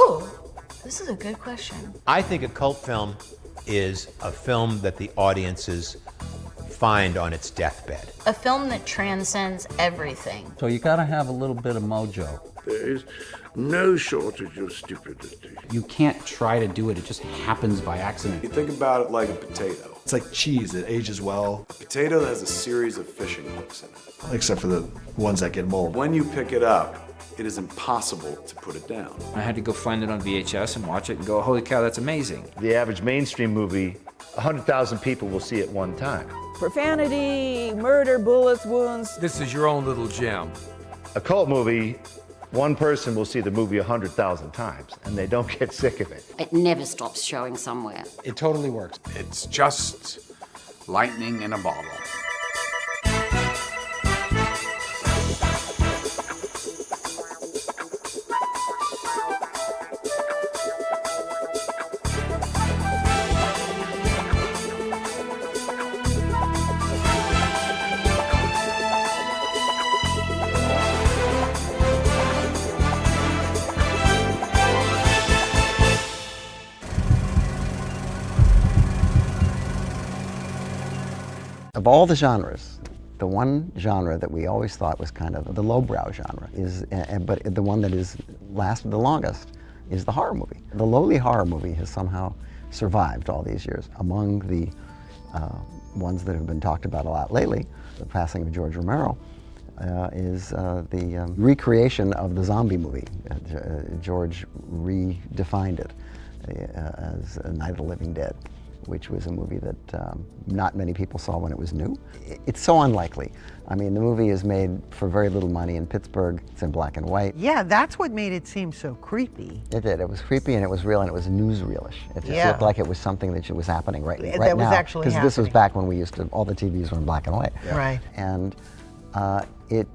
Oh, this is a good question. I think a cult film is a film that the audiences find on its deathbed. A film that transcends everything. So you gotta have a little bit of mojo. There is no shortage of stupidity. You can't try to do it, it just happens by accident. You think about it like a potato. It's like cheese, it ages well. A potato has a series of fishing hooks in it. Except for the ones that get mold. When you pick it up, it is impossible to put it down. I had to go find it on VHS and watch it and go, holy cow, that's amazing. The average mainstream movie, 100,000 people will see it one time. Profanity, murder, bullets, wounds. This is your own little gem. A cult movie, one person will see the movie 100,000 times, and they don't get sick of it. It never stops showing somewhere. It totally works. It's just lightning in a bottle. Of all the genres, the one genre that we always thought was kind of the lowbrow genre is, but the one that is lasted the longest is the horror movie. The lowly horror movie has somehow survived all these years. Among the ones that have been talked about a lot lately, the passing of George Romero, is the recreation of the zombie movie. George redefined it as Night of the Living Dead, which was a movie that not many people saw when it was new. It's so unlikely. I mean, the movie is made for very little money in Pittsburgh. It's in black and white. Yeah, that's what made it seem so creepy. It did. It was creepy and it was real and it was newsreelish. It just looked like it was something that was happening right now. That was actually happening. Because this was back when we used to, all the TVs were in black and white. Yeah. Right. And it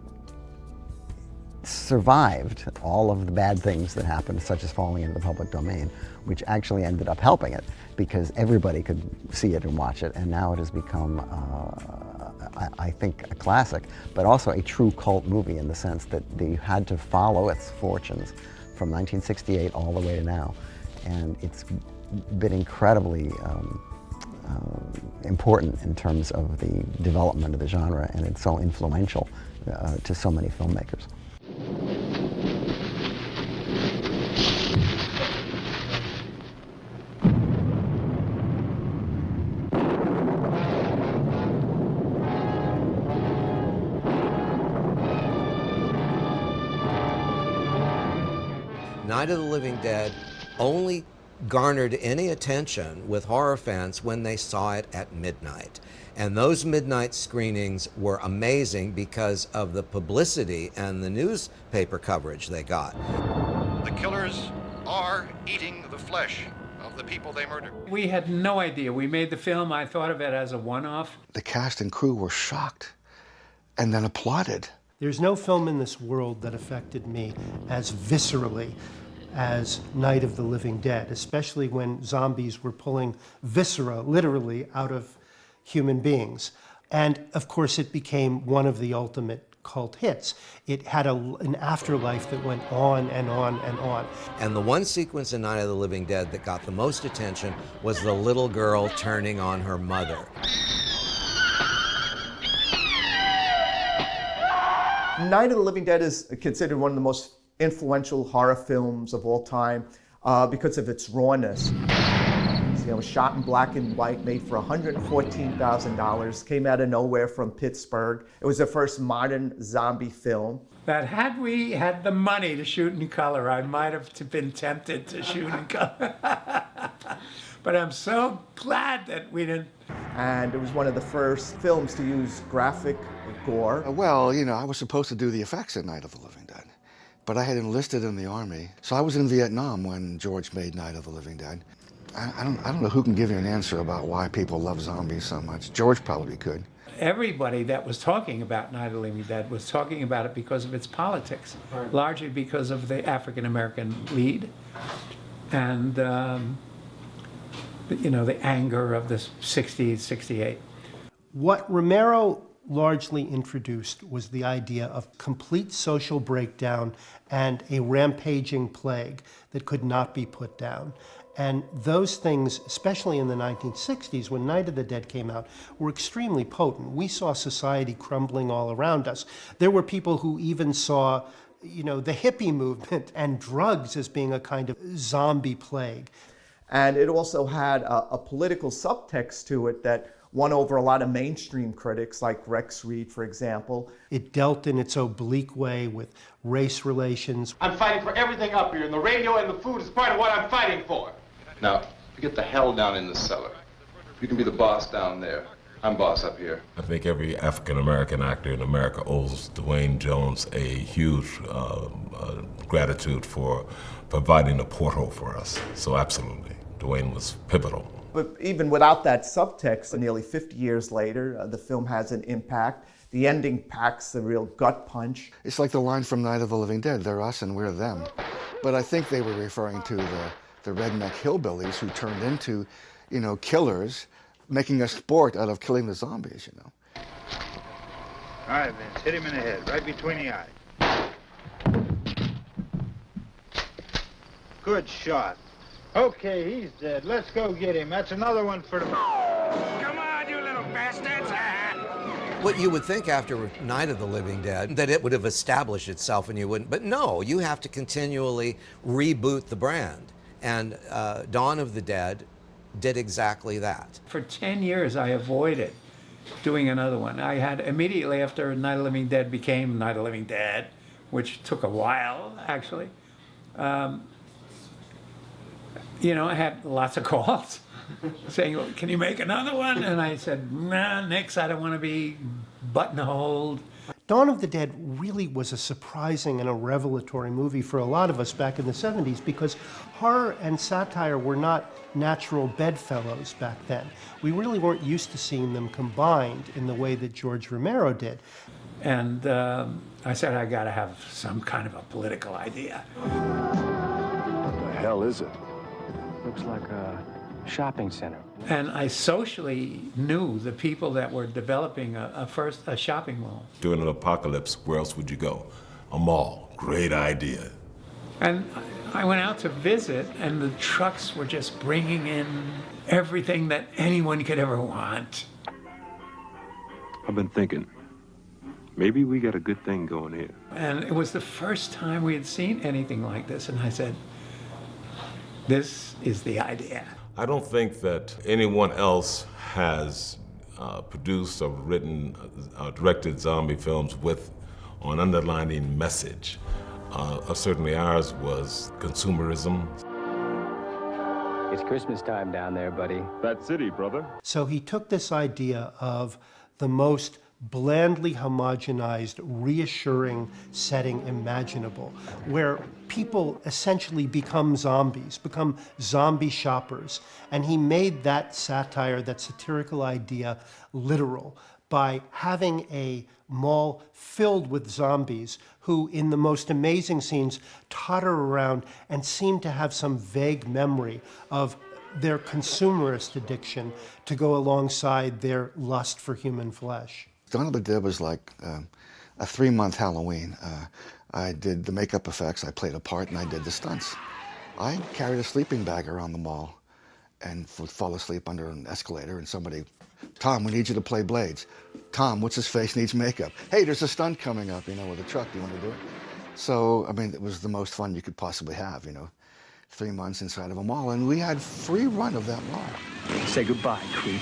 survived all of the bad things that happened, such as falling into the public domain, which actually ended up helping it because everybody could see it and watch it, and now it has become, I think, a classic, but also a true cult movie in the sense that you had to follow its fortunes from 1968 all the way to now, and it's been incredibly important in terms of the development of the genre, and it's so influential to so many filmmakers. Night of the Living Dead only garnered any attention with horror fans when they saw it at midnight. And those midnight screenings were amazing because of the publicity and the newspaper coverage they got. The killers are eating the flesh of the people they murdered. We had no idea. We made the film, I thought of it as a one-off. The cast and crew were shocked and then applauded. There's no film in this world that affected me as viscerally as Night of the Living Dead, especially when zombies were pulling viscera, literally, out of human beings. And of course, it became one of the ultimate cult hits. It had an afterlife that went on and on and on. And the one sequence in Night of the Living Dead that got the most attention was the little girl turning on her mother. Night of the Living Dead is considered one of the most influential horror films of all time because of its rawness. It was shot in black and white, made for $114,000, came out of nowhere from Pittsburgh. It was the first modern zombie film. That had we had the money to shoot in color, I might have been tempted to shoot in color. But I'm so glad that we didn't. And it was one of the first films to use graphic gore. Well, you know, I was supposed to do the effects at Night of the Living Dead, but I had enlisted in the Army. So I was in Vietnam when George made Night of the Living Dead. I don't know who can give you an answer about why people love zombies so much. George probably could. Everybody that was talking about Night of the Living Dead was talking about it because of its politics, largely because of the African-American lead and, you know, the anger of the 60s, 68. What Romero largely introduced was the idea of complete social breakdown and a rampaging plague that could not be put down. And those things, especially in the 1960s, when Night of the Dead came out, were extremely potent. We saw society crumbling all around us. There were people who even saw, the hippie movement and drugs as being a kind of zombie plague. And it also had a political subtext to it that won over a lot of mainstream critics, like Rex Reed, for example. It dealt in its oblique way with race relations. I'm fighting for everything up here, and the radio and the food is part of what I'm fighting for. Now, you get the hell down in the cellar. You can be the boss down there. I'm boss up here. I think every African-American actor in America owes Dwayne Jones a huge gratitude for providing a portal for us. So absolutely, Dwayne was pivotal. But even without that subtext, nearly 50 years later, the film has an impact. The ending packs a real gut punch. It's like the line from Night of the Living Dead, they're us and we're them. But I think they were referring to the redneck hillbillies who turned into, killers, making a sport out of killing the zombies, All right, Vince, hit him in the head, right between the eyes. Good shot. Okay, he's dead. Let's go get him. That's another one for the... Come on, you little bastards! What you would think after Night of the Living Dead, that it would have established itself and you wouldn't, but no, you have to continually reboot the brand. And Dawn of the Dead did exactly that. For 10 years, I avoided doing another one. I had, immediately after Night of the Living Dead became Night of the Living Dead, which took a while, actually, I had lots of calls saying, well, can you make another one? And I said, nah, nix, I don't want to be buttonholed. Dawn of the Dead really was a surprising and a revelatory movie for a lot of us back in the 70s because horror and satire were not natural bedfellows back then. We really weren't used to seeing them combined in the way that George Romero did. And I said, I got to have some kind of a political idea. What the hell is it? Looks like a shopping center. And I socially knew the people that were developing a shopping mall. During an apocalypse, where else would you go? A mall. Great idea. And I went out to visit, and the trucks were just bringing in everything that anyone could ever want. I've been thinking, maybe we got a good thing going here. And it was the first time we had seen anything like this, and I said, this is the idea. I don't think that anyone else has produced or written, directed zombie films with an underlining message. Certainly ours was consumerism. It's Christmas time down there, buddy. That city, brother. So he took this idea of the most blandly homogenized, reassuring setting imaginable, where people essentially become zombies, become zombie shoppers. And he made that satire, that satirical idea, literal by having a mall filled with zombies who, in the most amazing scenes, totter around and seem to have some vague memory of their consumerist addiction to go alongside their lust for human flesh. Dawn of the Dead was like a 3-month Halloween. I did the makeup effects, I played a part, and I did the stunts. I carried a sleeping bag around the mall and would fall asleep under an escalator, and somebody, Tom, we need you to play Blades. Tom, what's his face, needs makeup. Hey, there's a stunt coming up, with a truck, do you want to do it? So, it was the most fun you could possibly have, 3 months inside of a mall, and we had free run of that mall. Say goodbye, creep.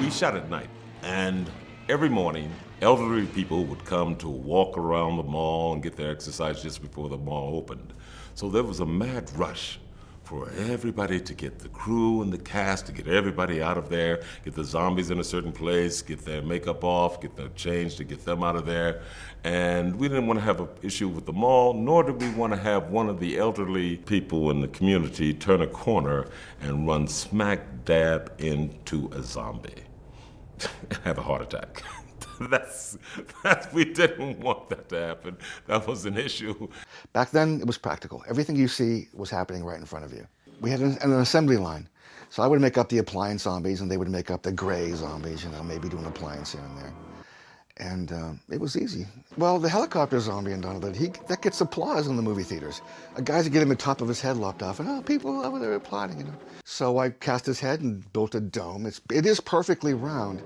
We shot at night, and every morning, elderly people would come to walk around the mall and get their exercise just before the mall opened. So there was a mad rush for everybody to get the crew and the cast, to get everybody out of there, get the zombies in a certain place, get their makeup off, get them changed to get them out of there. And we didn't want to have an issue with the mall, nor did we want to have one of the elderly people in the community turn a corner and run smack dab into a zombie. Have a heart attack. We didn't want that to happen. That was an issue. Back then, it was practical. Everything you see was happening right in front of you. We had an assembly line. So I would make up the appliance zombies, and they would make up the gray zombies, you know, maybe do an appliance here and there. And it was easy. Well, the helicopter zombie in Dawn of the Dead, that gets applause in the movie theaters. A guy's getting the top of his head lopped off, and people over there applauding, you know. So I cast his head and built a dome. It is perfectly round.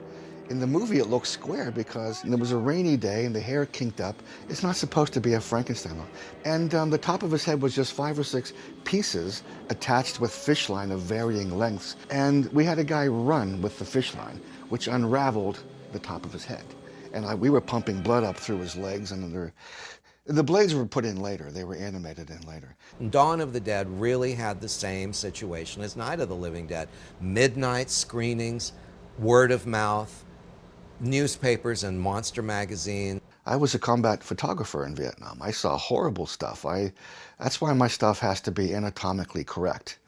In the movie, it looks square because it was a rainy day and the hair kinked up. It's not supposed to be a Frankenstein look. And the top of his head was just 5 or 6 pieces attached with fish line of varying lengths. And we had a guy run with the fish line, which unraveled the top of his head. And we were pumping blood up through his legs, and the blades were put in later. They were animated in later. Dawn of the Dead really had the same situation as Night of the Living Dead. Midnight screenings, word of mouth, newspapers and monster magazine. I was a combat photographer in Vietnam. I saw horrible stuff. That's why my stuff has to be anatomically correct.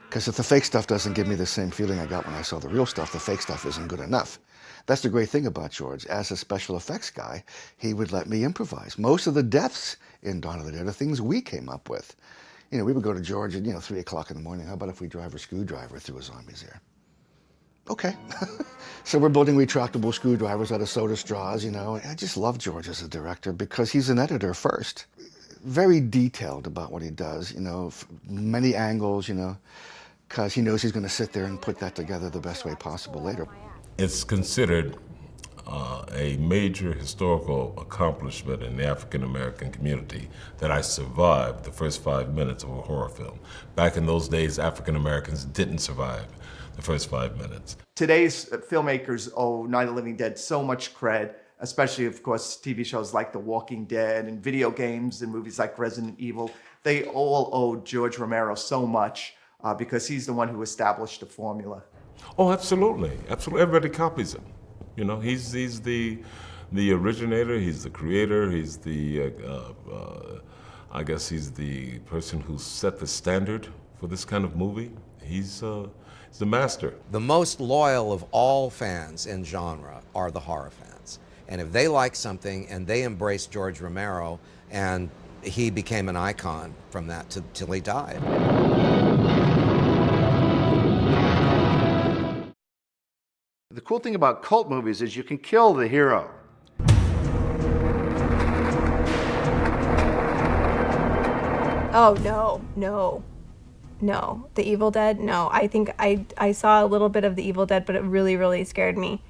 Because if the fake stuff doesn't give me the same feeling I got when I saw the real stuff, the fake stuff isn't good enough. That's the great thing about George. As a special effects guy, he would let me improvise. Most of the deaths in Dawn of the Dead are things we came up with. You know, we would go to George at 3 o'clock in the morning. How about if we drive a screwdriver through a zombie's ear? Okay. So we're building retractable screwdrivers out of soda straws, you know. I just love George as a director because he's an editor first. Very detailed about what he does, you know, many angles, you know, because he knows he's going to sit there and put that together the best way possible later. It's considered a major historical accomplishment in the African American community that I survived the first 5 minutes of a horror film. Back in those days, African Americans didn't survive the first 5 minutes. Today's filmmakers owe Night of the Living Dead so much cred, especially, of course, TV shows like The Walking Dead and video games and movies like Resident Evil. They all owe George Romero so much because he's the one who established the formula. Oh, absolutely. Absolutely. Everybody copies him. You know, he's the originator, he's the creator, he's the, I guess he's the person who set the standard for this kind of movie. He's the master. The most loyal of all fans in genre are the horror fans. And if they like something and they embrace George Romero, and he became an icon from that till he died. The cool thing about cult movies is you can kill the hero. Oh, no. The Evil Dead, no. I think I saw a little bit of The Evil Dead, but it really, really scared me.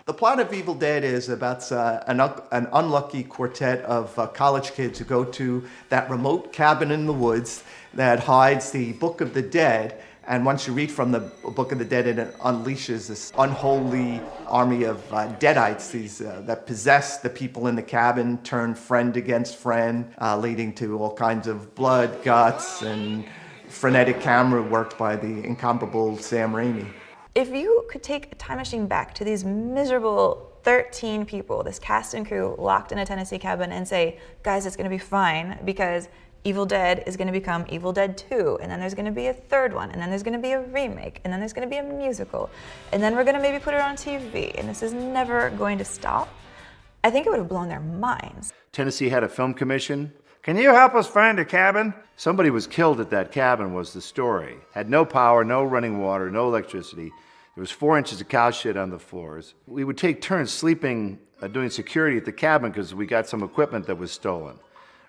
The plot of Evil Dead is about an unlucky quartet of college kids who go to that remote cabin in the woods that hides the Book of the Dead. And once you read from the Book of the Dead, it unleashes this unholy army of deadites, these that possess the people in the cabin, turn friend against friend, leading to all kinds of blood, guts, and frenetic camera work by the incomparable Sam Raimi. If you could take a time machine back to these miserable 13 people, this cast and crew locked in a Tennessee cabin, and say, guys, it's gonna be fine because Evil Dead is going to become Evil Dead 2, and then there's going to be a third one, and then there's going to be a remake, and then there's going to be a musical, and then we're going to maybe put it on TV, and this is never going to stop, I think it would have blown their minds. Tennessee had a film commission. Can you help us find a cabin? Somebody was killed at that cabin was the story. Had no power, no running water, no electricity. There was 4 inches of cow shit on the floors. We would take turns sleeping, doing security at the cabin because we got some equipment that was stolen.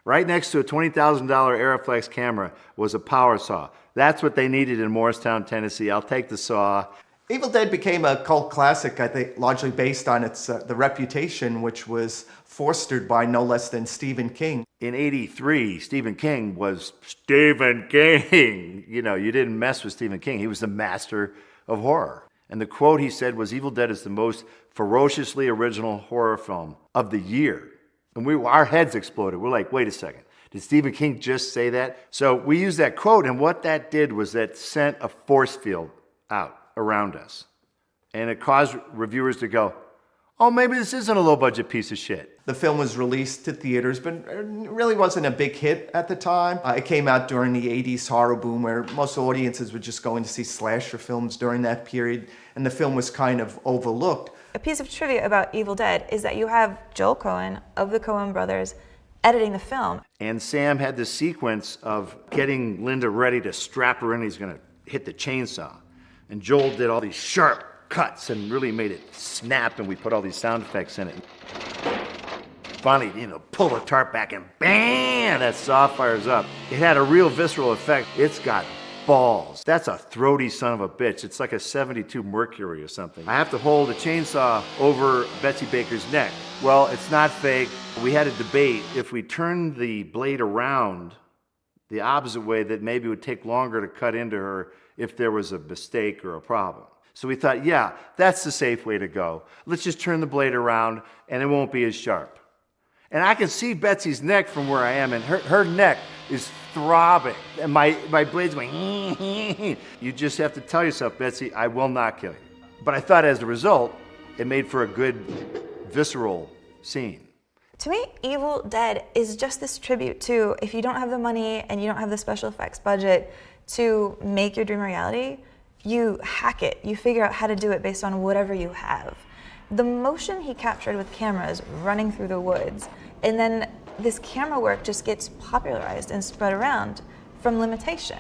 Right next to a $20,000 Aeroflex camera was a power saw. That's what they needed in Morristown, Tennessee. I'll take the saw. Evil Dead became a cult classic, I think, largely based on its the reputation, which was fostered by no less than Stephen King. In '83, Stephen King was Stephen King. You know, you didn't mess with Stephen King. He was the master of horror. And the quote he said was, Evil Dead is the most ferociously original horror film of the year. And our heads exploded. We're like, wait a second. Did Stephen King just say that? So we used that quote, and what that did was that sent a force field out around us. And it caused reviewers to go, oh, maybe this isn't a low-budget piece of shit. The film was released to theaters, but it really wasn't a big hit at the time. It came out during the 80s horror boom, where most audiences were just going to see slasher films during that period, and the film was kind of overlooked. A piece of trivia about Evil Dead is that you have Joel Coen of the Coen brothers editing the film. And Sam had this sequence of getting Linda ready to strap her in. He's going to hit the chainsaw. And Joel did all these sharp cuts and really made it snap, and we put all these sound effects in it. Finally, pull the tarp back and bam, that saw fires up. It had a real visceral effect. It's got balls. That's a throaty son of a bitch. It's like a 72 Mercury or something. I have to hold a chainsaw over Betsy Baker's neck. Well, it's not fake. We had a debate. If we turned the blade around the opposite way, that maybe it would take longer to cut into her if there was a mistake or a problem. So we thought, yeah, that's the safe way to go. Let's just turn the blade around and it won't be as sharp. And I can see Betsy's neck from where I am, and her neck is throbbing. And my blade's going, You just have to tell yourself, Betsy, I will not kill you. But I thought as a result, it made for a good, visceral scene. To me, Evil Dead is just this tribute to, if you don't have the money and you don't have the special effects budget to make your dream a reality, you hack it. You figure out how to do it based on whatever you have. The motion he captured with cameras running through the woods, and then this camera work just gets popularized and spread around from limitation.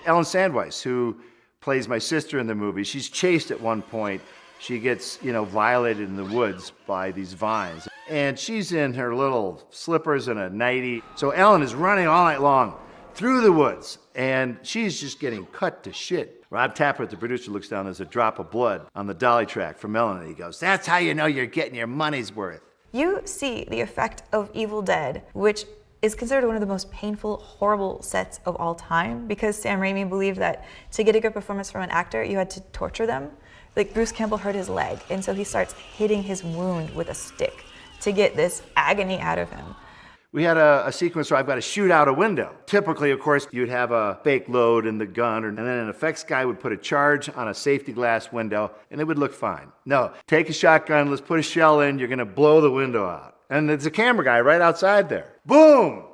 Ellen Sandweiss, who plays my sister in the movie, she's chased at one point. She gets, violated in the woods by these vines. And she's in her little slippers and a nightie. So Ellen is running all night long through the woods, and she's just getting cut to shit. Rob Tapper, the producer, looks down, there's a drop of blood on the dolly track from Ellen, and he goes, that's how you know you're getting your money's worth. You see the effect of Evil Dead, which is considered one of the most painful, horrible sets of all time, because Sam Raimi believed that to get a good performance from an actor, you had to torture them. Like Bruce Campbell hurt his leg, and so he starts hitting his wound with a stick to get this agony out of him. We had a sequence where I've got to shoot out a window. Typically, of course, you'd have a fake load in the gun, and then an effects guy would put a charge on a safety glass window, and it would look fine. No, take a shotgun, let's put a shell in, you're gonna blow the window out. And there's a camera guy right outside there. Boom!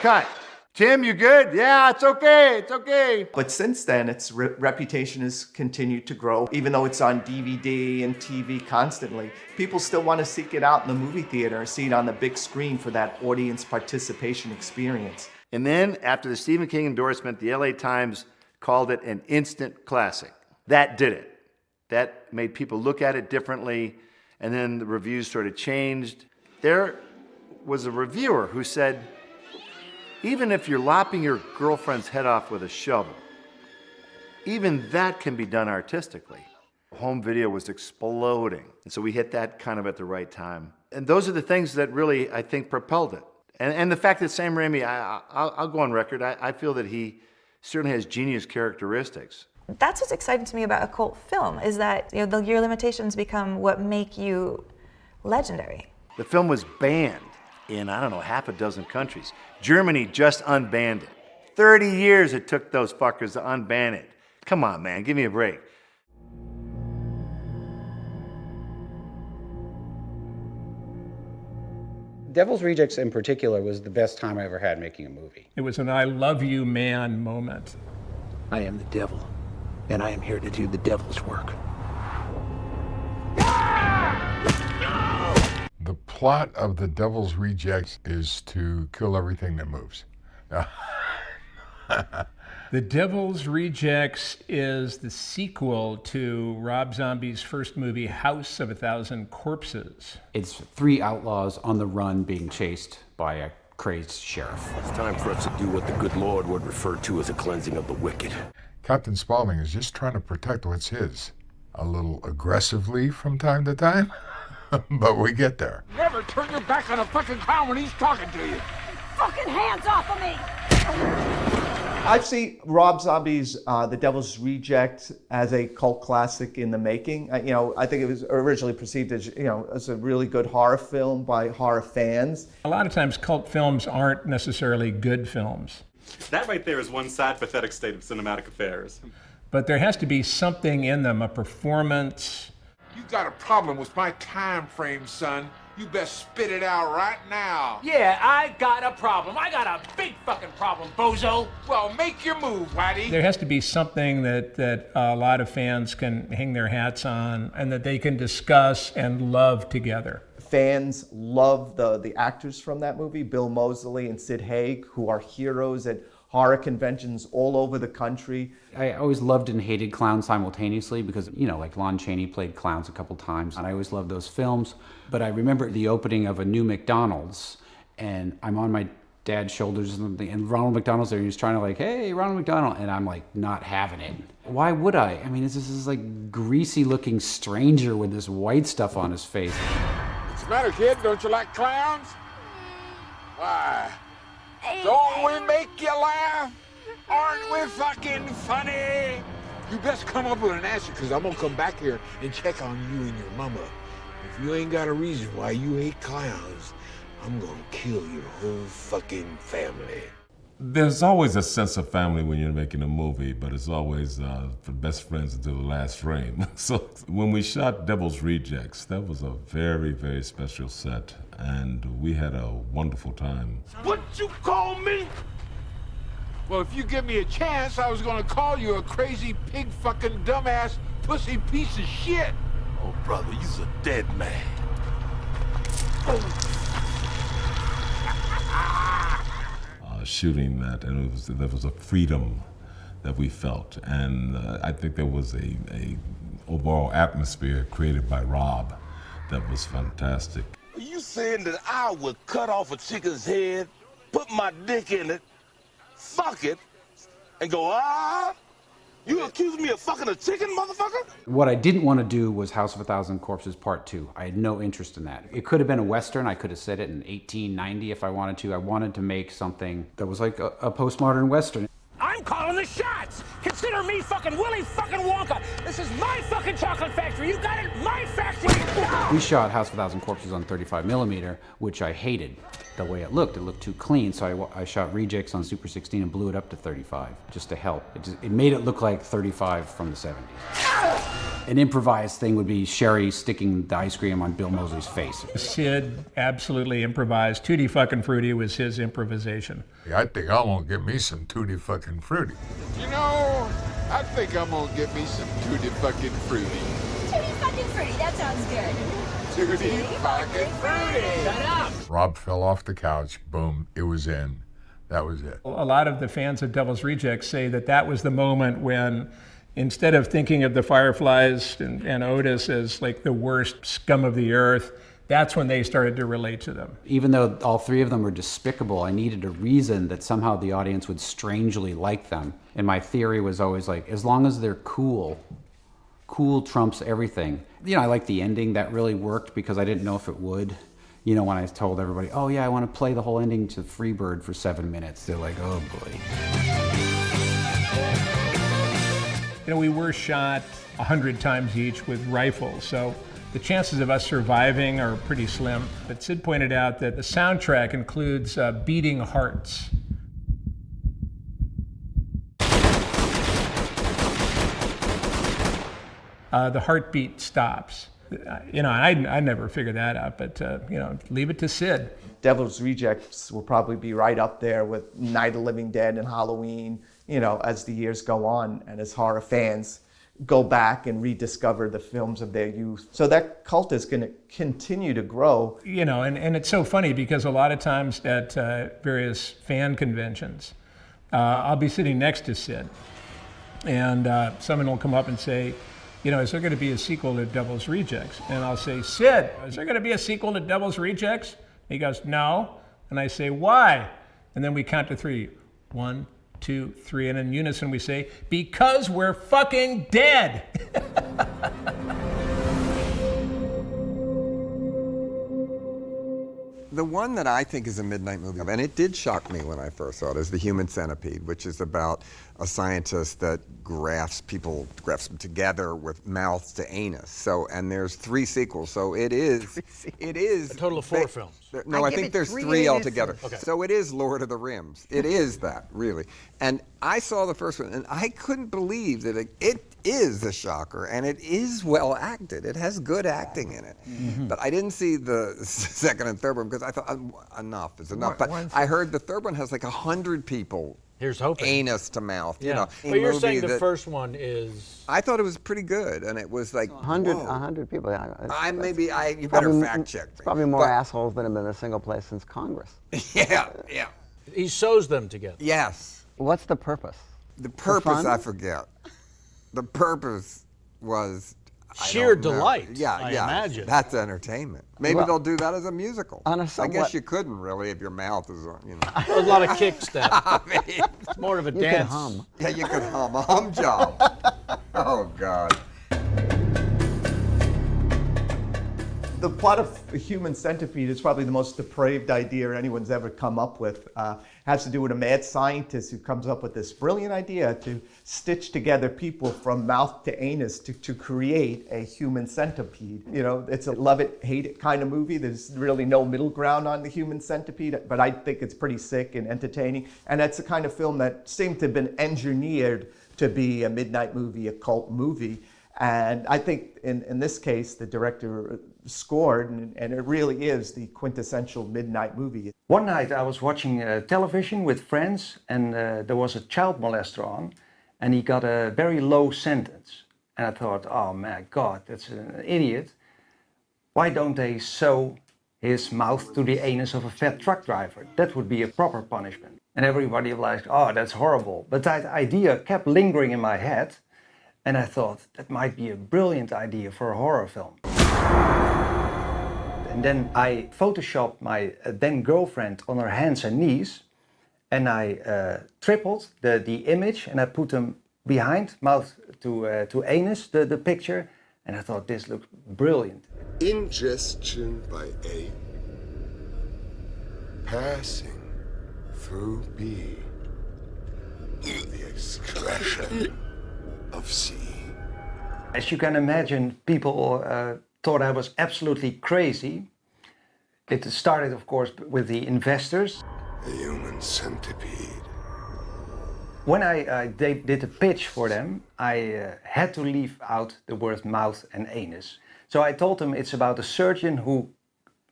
Cut. Tim, you good? Yeah, it's okay, it's okay. But since then, its reputation has continued to grow. Even though it's on DVD and TV constantly, people still want to seek it out in the movie theater and see it on the big screen for that audience participation experience. And then, after the Stephen King endorsement, the LA Times called it an instant classic. That did it. That made people look at it differently, and then the reviews sort of changed. There was a reviewer who said, even if you're lopping your girlfriend's head off with a shovel, even that can be done artistically. Home video was exploding. And so we hit that kind of at the right time. And those are the things that really, I think, propelled it. And the fact that Sam Raimi, I'll go on record, I feel that he certainly has genius characteristics. That's what's exciting to me about a cult film, is that your limitations become what make you legendary. The film was banned in, half a dozen countries. Germany just unbanned it. 30 years it took those fuckers to unban it. Come on, man, give me a break. Devil's Rejects in particular was the best time I ever had making a movie. It was an I love you man moment. I am the devil, and I am here to do the devil's work. The plot of The Devil's Rejects is to kill everything that moves. The Devil's Rejects is the sequel to Rob Zombie's first movie, House of a Thousand Corpses. It's three outlaws on the run being chased by a crazed sheriff. It's time for us to do what the good Lord would refer to as a cleansing of the wicked. Captain Spaulding is just trying to protect what's his. A little aggressively from time to time, but we get there. Never turn your back on a fucking clown when he's talking to you. Fucking hands off of me! I see Rob Zombie's The Devil's Reject as a cult classic in the making. I think it was originally perceived as, as a really good horror film by horror fans. A lot of times cult films aren't necessarily good films. That right there is one sad, pathetic state of cinematic affairs. But there has to be something in them, a performance. You got a problem with my time frame, son. You best spit it out right now. Yeah, I got a problem. I got a big fucking problem, bozo. Well, make your move, Whitey. There has to be something that a lot of fans can hang their hats on and that they can discuss and love together. Fans love the actors from that movie, Bill Moseley and Sid Haig, who are heroes at horror conventions all over the country. I always loved and hated clowns simultaneously because, you know, like Lon Chaney played clowns a couple times, and I always loved those films. But I remember the opening of a new McDonald's, and I'm on my dad's shoulders and Ronald McDonald's there, and he's trying to like, hey, Ronald McDonald, and I'm like not having it. Why would I? I mean, this is like greasy looking stranger with this white stuff on his face. What's the matter, kid? Don't you like clowns? Why? Don't we make you laugh? Aren't we fucking funny? You best come up with an answer, because I'm going to come back here and check on you and your mama. If you ain't got a reason why you hate clowns, I'm going to kill your whole fucking family. There's always a sense of family when you're making a movie, but it's always for best friends until the last frame. So when we shot Devil's Rejects, that was a very, very special set, and we had a wonderful time. What you call me? Well, if you give me a chance, I was gonna call you a crazy pig fucking dumbass pussy piece of shit. Oh, brother, you's a dead man. Shooting that, and there was a freedom that we felt, and I think there was a overall atmosphere created by Rob that was fantastic. Are you saying that I would cut off a chicken's head, put my dick in it, fuck it, and go, ah? You accuse me of fucking a chicken, motherfucker? What I didn't want to do was House of a Thousand Corpses Part 2. I had no interest in that. It could have been a Western. I could have said it in 1890 if I wanted to. I wanted to make something that was like a postmodern Western. I'm calling the shots. Consider me fucking Willy fucking Wonka. This is my fucking chocolate factory. You got it? My factory. We shot House of a Thousand Corpses on 35mm, which I hated the way it looked. It looked too clean, so I shot Rejects on Super 16 and blew it up to 35, just to help. It made it look like 35 from the 70s. An improvised thing would be Sherry sticking the ice cream on Bill Moseley's face. Sid absolutely improvised. Tutti fucking Frutti was his improvisation. Yeah, I think I'm gonna get me some Tutti fucking Fruity. You know, I think I'm gonna get me some Tutti fucking Fruity. Tutti fucking Fruity, that sounds good. Tutti fucking Fruity. Shut up. Rob fell off the couch, boom, it was in. That was it. A lot of the fans of Devil's Rejects say that that was the moment when, instead of thinking of the Fireflies and Otis as like the worst scum of the earth, that's when they started to relate to them. Even though all three of them were despicable, I needed a reason that somehow the audience would strangely like them. And my theory was always like, as long as they're cool, cool trumps everything. You know, I like the ending. That really worked because I didn't know if it would. You know, when I told everybody, oh yeah, I want to play the whole ending to Freebird for 7 minutes, they're like, oh boy. You know, we were shot 100 times each with rifles, so the chances of us surviving are pretty slim. But Sid pointed out that the soundtrack includes beating hearts. The heartbeat stops. You know, I never figured that out, but, you know, leave it to Sid. Devil's Rejects will probably be right up there with Night of the Living Dead and Halloween, you know, as the years go on and as horror fans go back and rediscover the films of their youth. So that cult is going to continue to grow. You know, and it's so funny because a lot of times at various fan conventions, I'll be sitting next to Sid, and someone will come up and say, you know, is there going to be a sequel to Devil's Rejects? And I'll say, Sid, is there going to be a sequel to Devil's Rejects? He goes, no. And I say, why? And then we count to 3. 1, 2, 3, and in unison we say, because we're fucking dead. The one that I think is a midnight movie, and it did shock me when I first saw it, is The Human Centipede, which is about a scientist that grafts them together with mouths to anus. So, and there's 3 sequels. So it is a total of 4 films. No, I think there's 3 altogether. Okay. So it is Lord of the Rims. It is that, really. And I saw the first one, and I couldn't believe that it is a shocker, and it is well acted. It has good acting in it. Mm-hmm. But I didn't see the second and third one because I thought enough is enough. But I heard the third one has like 100 people Here's hoping. Anus to mouth, you know. But you're saying the that- first one is... I thought it was pretty good, and it was like, 100 people. Yeah, you better fact check me. It's probably more assholes than have been in a single place since Congress. Yeah. He sews them together. Yes. What's the purpose? The purpose, fun? I forget. The purpose was... Sheer delight, I imagine. That's entertainment. Maybe Well, they'll do that as a musical. on a I somewhat- guess you couldn't really if your mouth is, you know. A lot of kick steps. I mean, It's more of a You dance. could hum. yeah, you could hum. A hum job. Oh, God. The plot of A Human Centipede is probably the most depraved idea anyone's ever come up with. Has to do with a mad scientist who comes up with this brilliant idea to stitch together people from mouth to anus to create a human centipede. You know, it's a love it, hate it kind of movie. There's really no middle ground on the human centipede, but I think it's pretty sick and entertaining. And that's the kind of film that seemed to have been engineered to be a midnight movie, a cult movie. And I think in this case, the director scored, and it really is the quintessential midnight movie. One night I was watching television with friends, and there was a child molester on, and he got a very low sentence. And I thought, oh my God, that's an idiot. Why don't they sew his mouth to the anus of a fat truck driver? That would be a proper punishment. And everybody was like, oh, that's horrible. But that idea kept lingering in my head. And I thought, that might be a brilliant idea for a horror film. And then I photoshopped my then girlfriend on her hands and knees, and I tripled the image, and I put them behind mouth to anus, the picture, and I thought this looked brilliant. Ingestion by A, passing through B, the excretion of C. As you can imagine, people thought I was absolutely crazy. It started, of course, with the investors. A human centipede. When I did the pitch for them, I had to leave out the word mouth and anus. So I told them it's about a surgeon who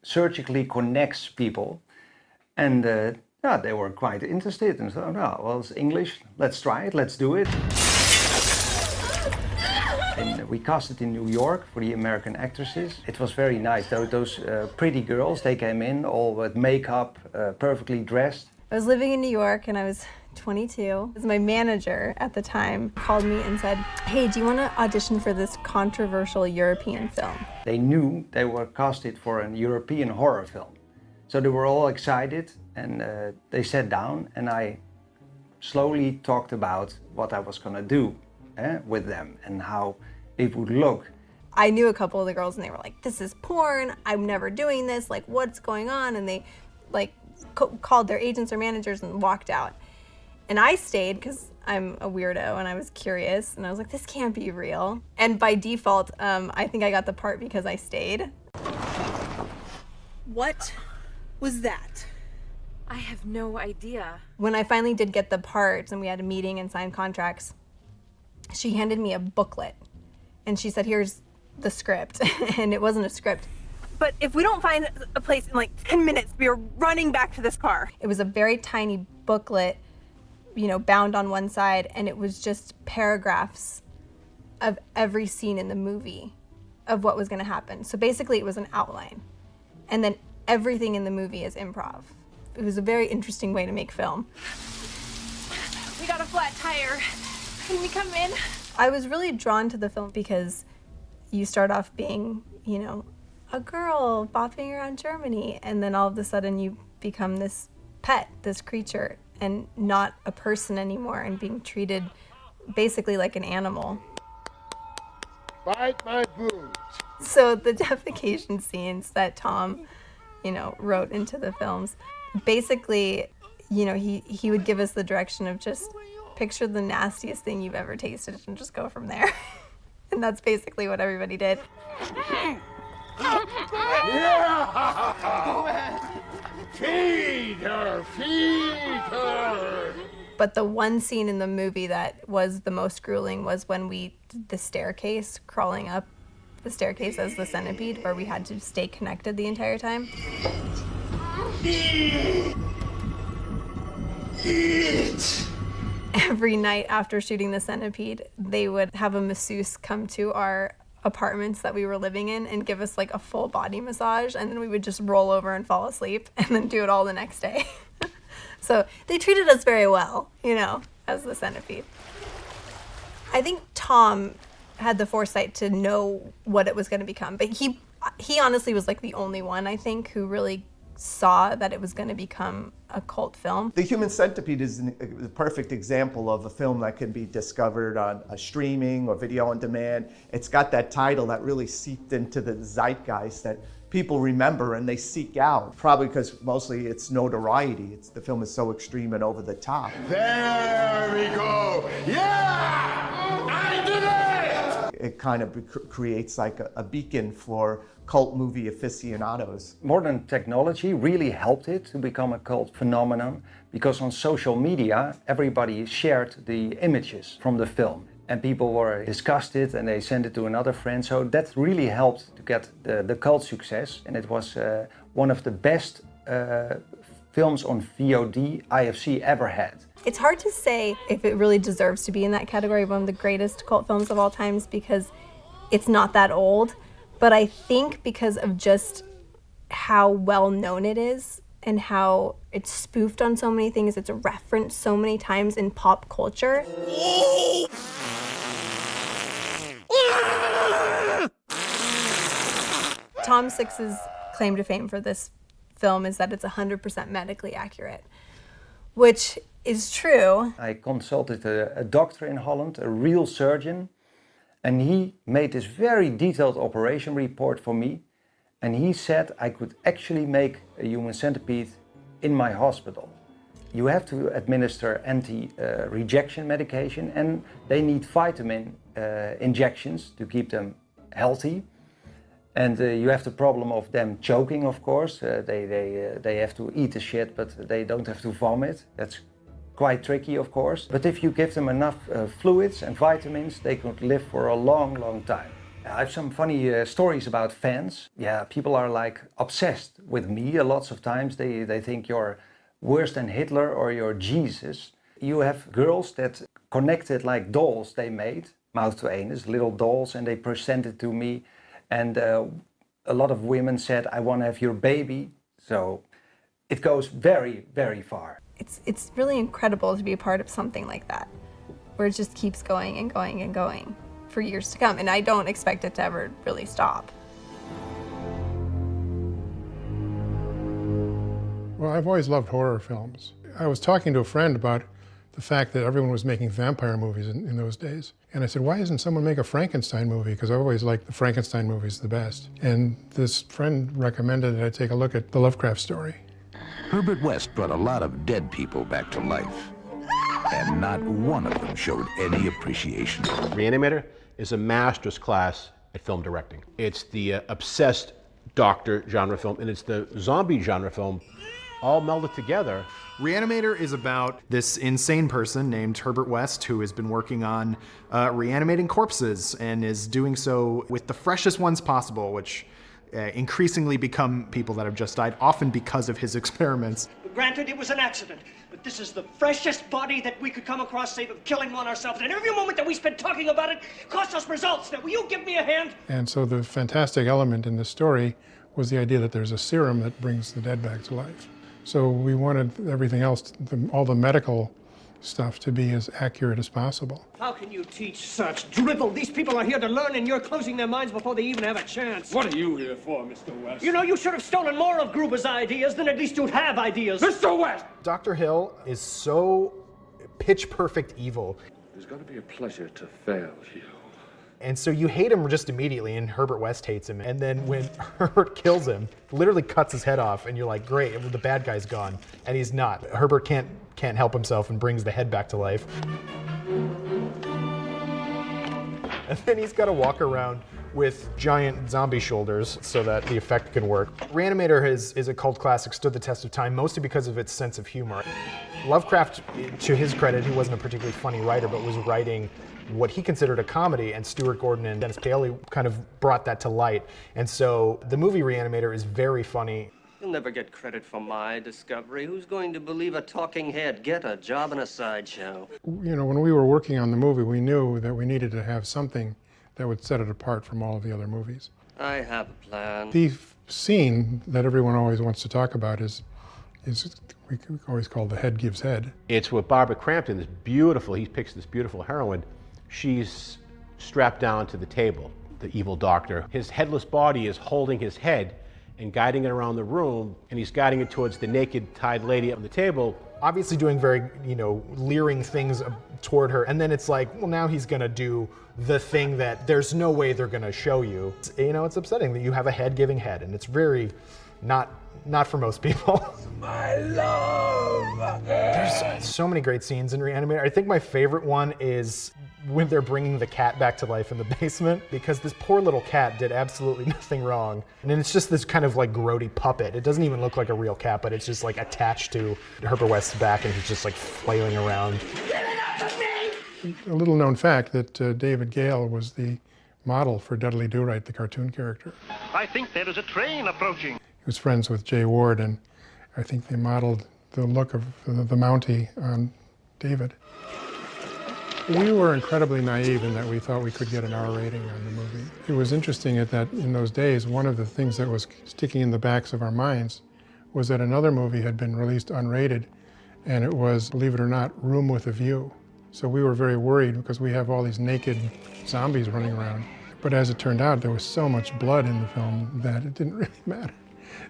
surgically connects people. And they were quite interested and thought, oh, well, it's English, let's try it, let's do it. And we cast it in New York for the American actresses. It was very nice. Those pretty girls, they came in all with makeup, perfectly dressed. I was living in New York and I was 22. My manager at the time called me and said, hey, do you want to audition for this controversial European film? They knew they were casted for a European horror film. So they were all excited, and they sat down, and I slowly talked about what I was going to do with them and how it would look. I knew a couple of the girls and they were like, this is porn, I'm never doing this, like what's going on? And they like called their agents or managers and walked out. And I stayed because I'm a weirdo and I was curious and I was like, this can't be real. And by default, I think I got the part because I stayed. What was that? I have no idea. When I finally did get the part and we had a meeting and signed contracts, she handed me a booklet and she said, here's the script. And it wasn't a script. But if we don't find a place in like 10 minutes, we are running back to this car. It was a very tiny booklet, you know, bound on one side, and it was just paragraphs of every scene in the movie of what was going to happen. So basically it was an outline. And then everything in the movie is improv. It was a very interesting way to make film. We got a flat tire. Can we come in? I was really drawn to the film because you start off being, you know, a girl bopping around Germany, and then all of a sudden you become this pet, this creature, and not a person anymore, and being treated basically like an animal. Bite my boot. So the defecation scenes that Tom, you know, wrote into the films, basically, you know, he would give us the direction of just picture the nastiest thing you've ever tasted and just go from there. And that's basically what everybody did. Feed her, feed her. But the one scene in the movie that was the most grueling was when we did the staircase, crawling up the staircase as the centipede, where we had to stay connected the entire time. Eat. every night after shooting the Centipede, they would have a masseuse come to our apartments that we were living in and give us like a full body massage, and then we would just roll over and fall asleep and then do it all the next day. So they treated us very well, you know, as the Centipede. I think Tom had the foresight to know what it was going to become, but he honestly was like the only one, I think, who really saw that it was going to become a cult film. The Human Centipede is a perfect example of a film that can be discovered on a streaming or video on demand. It's got that title that really seeped into the zeitgeist that people remember and they seek out, probably because mostly it's notoriety. The film is so extreme and over the top. There we go. Yeah! I did it! It kind of creates like a beacon for cult movie aficionados. Modern technology really helped it to become a cult phenomenon because on social media, everybody shared the images from the film. And people were disgusted and they sent it to another friend. So that really helped to get the cult success. And it was one of the best films on VOD IFC ever had. It's hard to say if it really deserves to be in that category of one of the greatest cult films of all times because it's not that old. But I think because of just how well known it is and how it's spoofed on so many things, it's referenced so many times in pop culture. Tom Six's claim to fame for this film is that it's 100% medically accurate, which is true. I consulted a doctor in Holland, a real surgeon, and he made this very detailed operation report for me. And he said I could actually make a human centipede in my hospital. You have to administer anti-rejection medication, and they need vitamin injections to keep them healthy. And you have the problem of them choking, of course. They have to eat the shit, but they don't have to vomit. That's quite tricky, of course. But if you give them enough fluids and vitamins, they could live for a long, long time. I have some funny stories about fans. Yeah, people are like obsessed with me. Lots of times they think you're worse than Hitler or you're Jesus. You have girls that connected like dolls they made, mouth to anus, little dolls, and they presented to me. And a lot of women said, I want to have your baby. So it goes very, very far. It's really incredible to be a part of something like that, where it just keeps going and going and going for years to come. And I don't expect it to ever really stop. Well, I've always loved horror films. I was talking to a friend about the fact that everyone was making vampire movies in those days. And I said, why doesn't someone make a Frankenstein movie? Because I've always liked the Frankenstein movies the best. And this friend recommended that I take a look at the Lovecraft story. Herbert West brought a lot of dead people back to life, and not one of them showed any appreciation. Reanimator is a master's class at film directing. It's the obsessed doctor genre film, and it's the zombie genre film all melded together. Reanimator is about this insane person named Herbert West who has been working on reanimating corpses and is doing so with the freshest ones possible, which increasingly become people that have just died, often because of his experiments. Granted, it was an accident, but this is the freshest body that we could come across, save of killing one ourselves. And every moment that we spent talking about it cost us results. Now, will you give me a hand? And so the fantastic element in the story was the idea that there's a serum that brings the dead back to life. So we wanted everything else, all the medical stuff, to be as accurate as possible. How can you teach such drivel? These people are here to learn, and you're closing their minds before they even have a chance. What are you here for, Mr. West? You know, you should have stolen more of Gruber's ideas, then at least you'd have ideas. Mr. West! Dr. Hill is so pitch perfect evil. It's going to be a pleasure to fail you. And so you hate him just immediately, and Herbert West hates him. And then when Herbert kills him, literally cuts his head off, and you're like, great, the bad guy's gone. And he's not. Herbert can't help himself and brings the head back to life. And then he's got to walk around with giant zombie shoulders so that the effect can work. Reanimator is a cult classic, stood the test of time, mostly because of its sense of humor. Lovecraft, to his credit, he wasn't a particularly funny writer, but was writing what he considered a comedy, and Stuart Gordon and Dennis Paley kind of brought that to light. And so the movie Reanimator is very funny. You'll never get credit for my discovery. Who's going to believe a talking head? Get a job in a sideshow. You know, when we were working on the movie, we knew that we needed to have something that would set it apart from all of the other movies. I have a plan. The scene that everyone always wants to talk about is we always call the head gives head. It's with Barbara Crampton, this beautiful, he picks this beautiful heroine. She's strapped down to the table, the evil doctor. His headless body is holding his head and guiding it around the room, and he's guiding it towards the naked, tied lady on the table. Obviously doing very, leering things toward her, and then it's like, well, now he's gonna do the thing that there's no way they're gonna show you. It's upsetting that you have a head giving head, and it's very not for most people. My love! There's so many great scenes in Reanimator. I think my favorite one is when they're bringing the cat back to life in the basement, because this poor little cat did absolutely nothing wrong. And then it's just this kind of like grody puppet. It doesn't even look like a real cat, but it's just like attached to Herbert West's back, and he's just like flailing around. A little known fact that David Gale was the model for Dudley Do-Right, the cartoon character. I think there is a train approaching. He was friends with Jay Ward, and I think they modeled the look of the Mountie on David. We were incredibly naive in that we thought we could get an R rating on the movie. It was interesting that in those days, one of the things that was sticking in the backs of our minds was that another movie had been released unrated, and it was, believe it or not, Room with a View. So we were very worried because we have all these naked zombies running around. But as it turned out, there was so much blood in the film that it didn't really matter.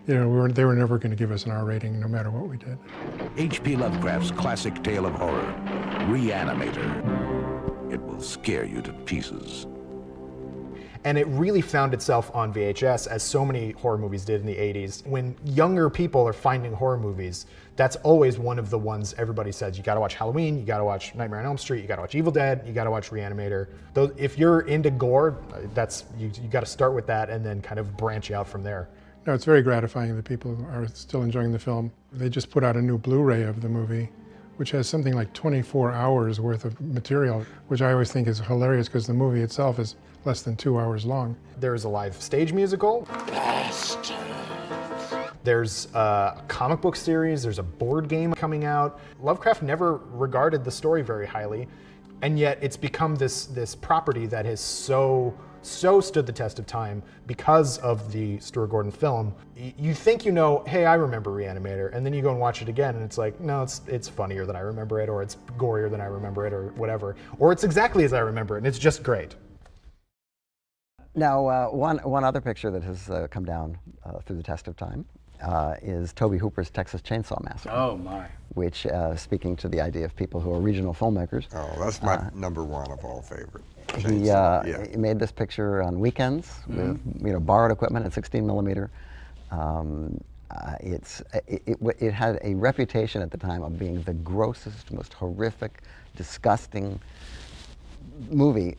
They were never going to give us an R rating no matter what we did. H.P. Lovecraft's classic tale of horror, Reanimator. It will scare you to pieces. And it really found itself on VHS, as so many horror movies did in the 80s. When younger people are finding horror movies, that's always one of the ones everybody says, you gotta watch Halloween, you gotta watch Nightmare on Elm Street, you gotta watch Evil Dead, you gotta watch Reanimator. Though if you're into gore, you gotta start with that and then kind of branch out from there. No, it's very gratifying that people are still enjoying the film. They just put out a new Blu-ray of the movie, which has something like 24 hours worth of material, which I always think is hilarious because the movie itself is less than 2 hours long. There's a live stage musical. Bastard. There's a comic book series, there's a board game coming out. Lovecraft never regarded the story very highly, and yet it's become this property that has so stood the test of time because of the Stuart Gordon film. You think hey, I remember Reanimator, and then you go and watch it again, and it's like, no, it's funnier than I remember it, or it's gorier than I remember it, or whatever. Or it's exactly as I remember it, and it's just great. Now, one other picture that has come down through the test of time is Tobe Hooper's Texas Chainsaw Massacre. Oh, my. Which, speaking to the idea of people who are regional filmmakers. Oh, that's my number one of all favorite. He made this picture on weekends with borrowed equipment at 16 millimeter. It had a reputation at the time of being the grossest, most horrific, disgusting movie,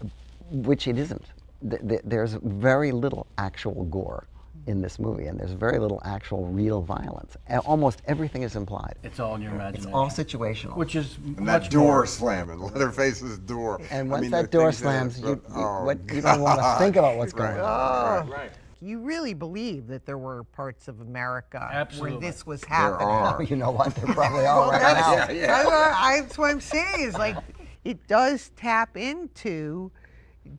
which it isn't. There's very little actual gore in this movie, and there's very little actual real violence. Almost everything is implied. It's all in your imagination. It's all situational. Which is and that door slamming, Leatherface's door. And once that door slams, you don't want to think about what's going on. Right. You really believe that there were parts of America Absolutely. where this was happening? Oh, you know what? There probably are right now. That's what I'm saying. Is like it does tap into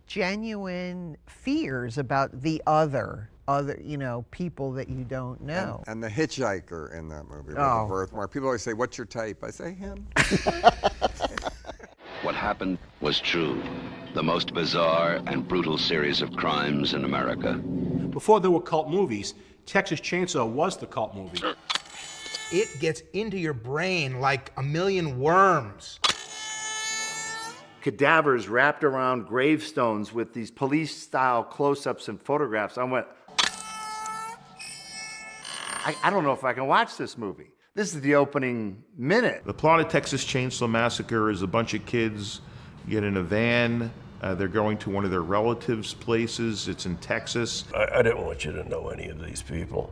genuine fears about the other people that you don't know. And the hitchhiker in that movie, with Oh. the birthmark. People always say, "What's your type?" I say, "Him." What happened was true. The most bizarre and brutal series of crimes in America. Before there were cult movies, Texas Chainsaw was the cult movie. It gets into your brain like a million worms. Cadavers wrapped around gravestones with these police-style close-ups and photographs. I went, I don't know if I can watch this movie. This is the opening minute. The plot of Texas Chainsaw Massacre is a bunch of kids get in a van. They're going to one of their relatives' places. It's in Texas. I didn't want you to know any of these people,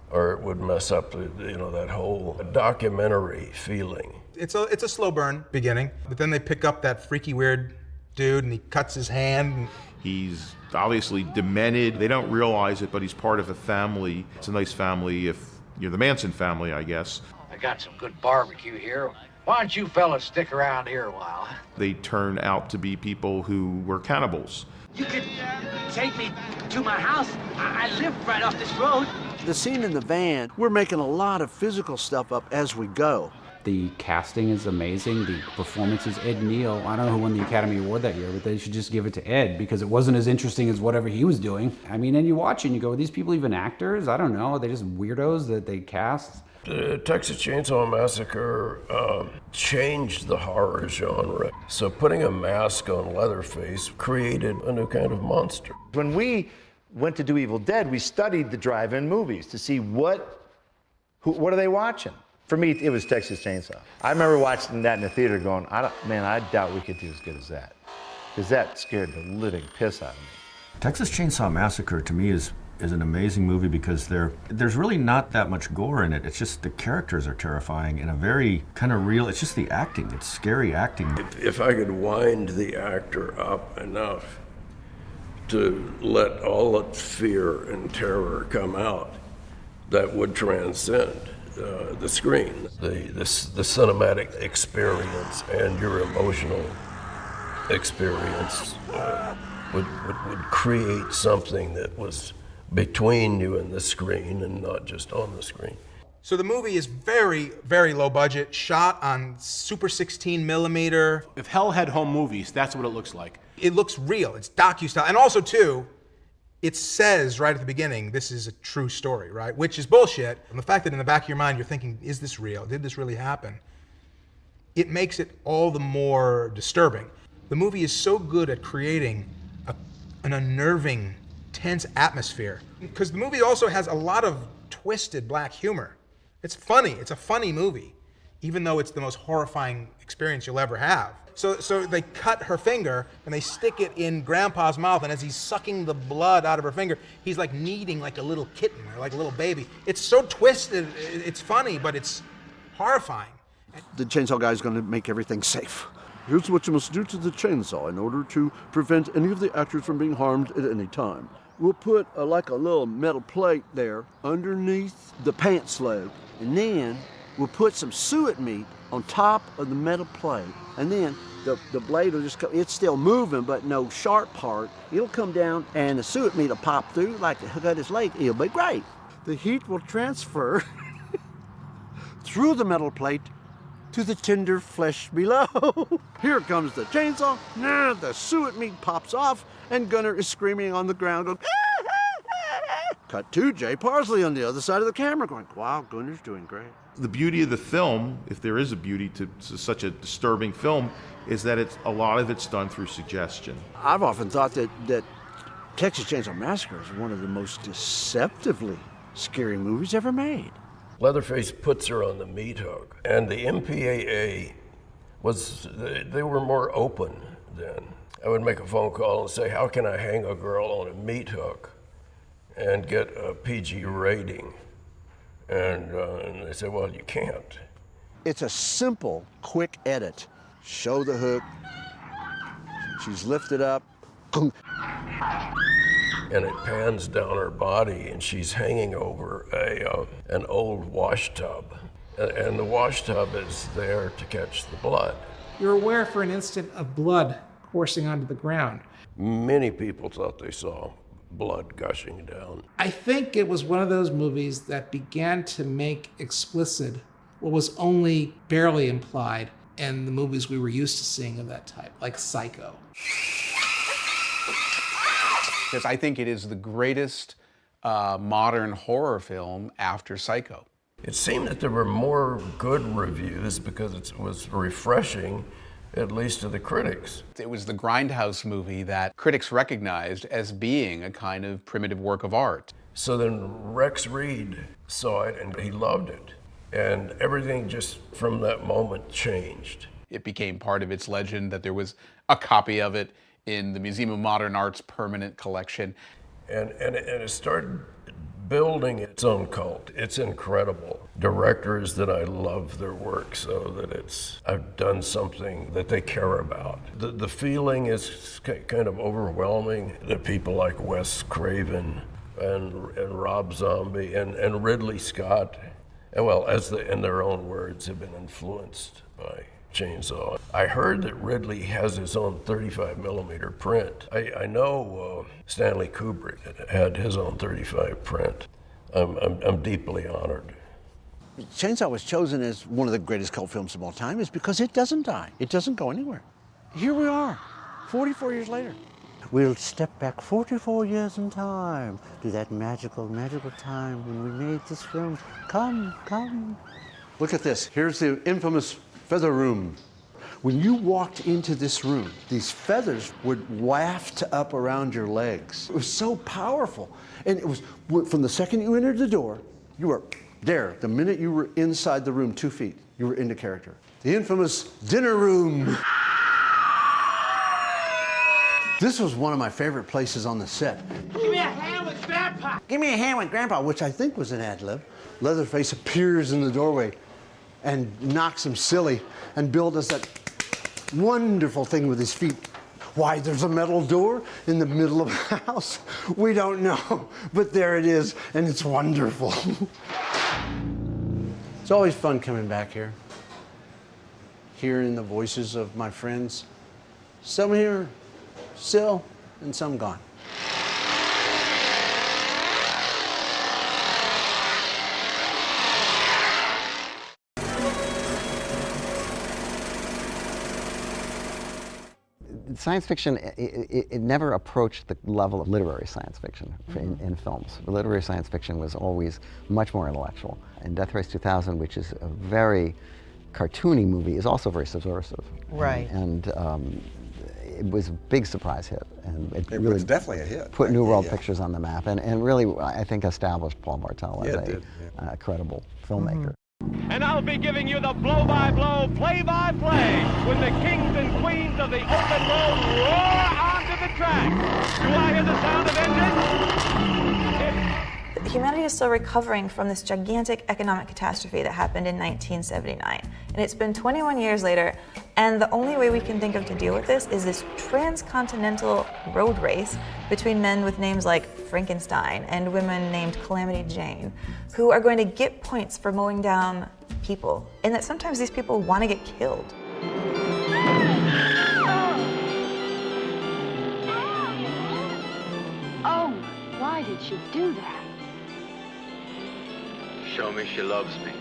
or it would mess up, that whole documentary feeling. It's a slow burn beginning, but then they pick up that freaky weird dude and he cuts his hand. He's obviously demented. They don't realize it, but he's part of a family. It's a nice family if You're the Manson family, I guess. I got some good barbecue here. Why don't you fellas stick around here a while? They turn out to be people who were cannibals. You could take me to my house. I live right off this road. The scene in the van, we're making a lot of physical stuff up as we go. The casting is amazing. The performances, Ed Neal, I don't know who won the Academy Award that year, but they should just give it to Ed because it wasn't as interesting as whatever he was doing. I mean, and you watch it and you go, are these people even actors? I don't know. Are they just weirdos that they cast? The Texas Chainsaw Massacre changed the horror genre. So putting a mask on Leatherface created a new kind of monster. When we went to do Evil Dead, we studied the drive-in movies to see what are they watching. For me, it was Texas Chainsaw. I remember watching that in the theater going, I doubt we could do as good as that. Because that scared the living piss out of me. Texas Chainsaw Massacre, to me, is an amazing movie because there's really not that much gore in it. It's just the characters are terrifying in a very kind of real, it's just the acting. It's scary acting. If I could wind the actor up enough to let all that fear and terror come out, that would transcend the screen. The cinematic experience and your emotional experience would create something that was between you and the screen and not just on the screen. So the movie is very, very low budget, shot on Super 16 millimeter. If hell had home movies, that's what it looks like. It looks real, it's docu-style. And also too, it says right at the beginning, this is a true story, right? Which is bullshit. And the fact that in the back of your mind, you're thinking, is this real? Did this really happen? It makes it all the more disturbing. The movie is so good at creating an unnerving, tense atmosphere. Because the movie also has a lot of twisted black humor. It's funny, it's a funny movie, even though it's the most horrifying experience you'll ever have. So they cut her finger and they stick it in Grandpa's mouth, and as he's sucking the blood out of her finger, he's like kneading like a little kitten or like a little baby. It's so twisted, it's funny, but it's horrifying. The chainsaw guy is going to make everything safe. Here's what you must do to the chainsaw in order to prevent any of the actors from being harmed at any time. We'll put like a little metal plate there underneath the pants leg, and then we'll put some suet meat on top of the metal plate, and then the blade will just come, it's still moving, but no sharp part. It'll come down and the suet meat will pop through like the hook of his leg. It'll be great. The heat will transfer through the metal plate to the tender flesh below. Here comes the chainsaw. Now the suet meat pops off, and Gunnar is screaming on the ground, going, Cut to Jay Parsley on the other side of the camera going, wow, Gunnar's doing great. The beauty of the film, if there is a beauty to such a disturbing film, is that a lot of it's done through suggestion. I've often thought that Texas Chainsaw Massacre is one of the most deceptively scary movies ever made. Leatherface puts her on the meat hook, and the MPAA they were more open then. I would make a phone call and say, how can I hang a girl on a meat hook and get a PG rating? And they said, well, you can't. It's a simple, quick edit. Show the hook. She's lifted up. And it pans down her body, and she's hanging over an old wash tub. And the wash tub is there to catch the blood. You're aware for an instant of blood coursing onto the ground. Many people thought they saw blood gushing down. I think it was one of those movies that began to make explicit what was only barely implied in the movies we were used to seeing of that type, like Psycho. Because I think it is the greatest modern horror film after Psycho. It seemed that there were more good reviews because it was refreshing, at least to the critics. It was the grindhouse movie that critics recognized as being a kind of primitive work of art. So then Rex Reed saw it and he loved it. And everything just from that moment changed. It became part of its legend that there was a copy of it in the Museum of Modern Art's permanent collection. And it started building its own cult. It's incredible. Directors that I love their work so that I've done something that they care about. The feeling is kind of overwhelming that people like Wes Craven and Rob Zombie and Ridley Scott, and well, in their own words, have been influenced by Chainsaw. I heard that Ridley has his own 35 millimeter print. I know Stanley Kubrick had his own 35 print. I'm deeply honored. Chainsaw was chosen as one of the greatest cult films of all time is because it doesn't die. It doesn't go anywhere. Here we are, 44 years later. We'll step back 44 years in time to that magical, magical time when we made this film. Come, come. Look at this. Here's the infamous feather room. When you walked into this room, these feathers would waft up around your legs. It was so powerful. And it was from the second you entered the door, you were there. The minute you were inside the room, 2 feet, you were into character. The infamous dinner room. This was one of my favorite places on the set. Give me a hand with Grandpa. Give me a hand with Grandpa, which I think was an ad lib. Leatherface appears in the doorway and knocks him silly, and Bill does that wonderful thing with his feet. Why there's a metal door in the middle of the house? We don't know, but there it is, and it's wonderful. It's always fun coming back here, hearing the voices of my friends. Some here still, and some gone. Science fiction, it never approached the level of literary science fiction in films. Literary science fiction was always much more intellectual. And Death Race 2000, which is a very cartoony movie, is also very subversive. Right. And it was a big surprise hit. And it really was definitely a hit. Put New World Pictures on the map, and really, I think, established Paul Bartel as a credible filmmaker. And I'll be giving you the blow-by-blow, play-by-play when the kings and queens of the open road roar onto the track. Do I hear the sound of engines? Humanity is still recovering from this gigantic economic catastrophe that happened in 1979. And it's been 21 years later, and the only way we can think of to deal with this is this transcontinental road race between men with names like Frankenstein and women named Calamity Jane, who are going to get points for mowing down people, and that sometimes these people want to get killed. Oh, why did she do that? Show me she loves me.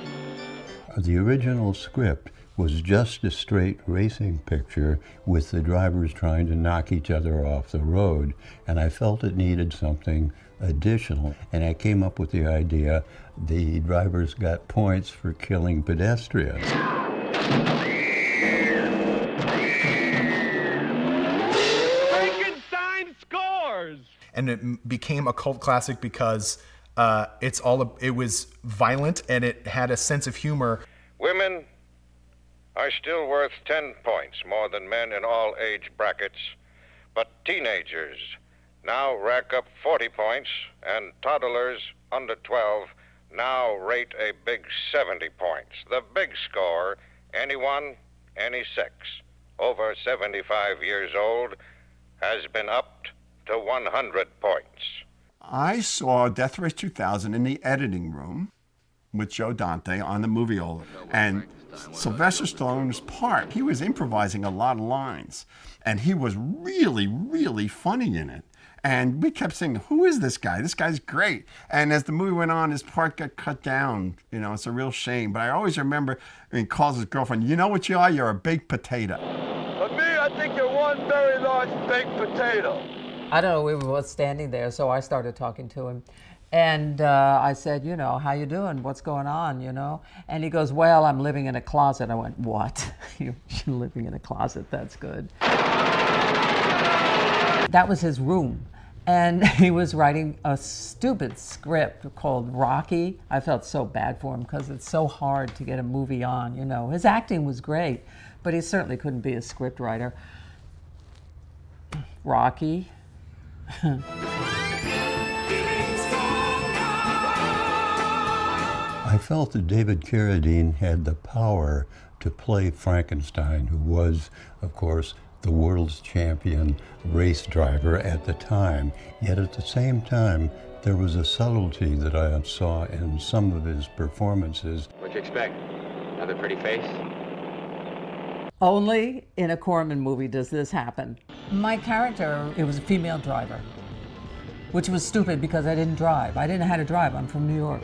The original script was just a straight racing picture with the drivers trying to knock each other off the road, and I felt it needed something additional, and I came up with the idea the drivers got points for killing pedestrians. Frankenstein scores! And it became a cult classic because it was violent and it had a sense of humor. Women are still worth 10 points more than men in all age brackets, but teenagers now rack up 40 points, and toddlers under 12 now rate a big 70 points. The big score, anyone, any sex, over 75 years old, has been upped to 100 points. I saw Death Race 2000 in the editing room with Joe Dante on the Moviola, and Sylvester Stallone's part, he was improvising a lot of lines, and he was really, really funny in it. And we kept saying, who is this guy? This guy's great. And as the movie went on, his part got cut down. You know, it's a real shame. But I always remember, he calls his girlfriend, you know what you are? You're a baked potato. For me, I think you're one very large baked potato. I don't know, we were both standing there, so I started talking to him. And I said, you know, how you doing? What's going on, you know? And he goes, well, I'm living in a closet. I went, what? You're living in a closet? That's good. That was his room. And he was writing a stupid script called Rocky. I felt so bad for him because it's so hard to get a movie on, you know. His acting was great, but he certainly couldn't be a script writer. Rocky. I felt that David Carradine had the power to play Frankenstein, who was, of course, the world's champion race driver at the time. Yet at the same time, There was a subtlety that I saw in some of his performances. What'd you expect? Another pretty face? Only in a Corman movie does this happen. My character, it was a female driver, which was stupid because I didn't drive. I didn't know how to drive. I'm from New York.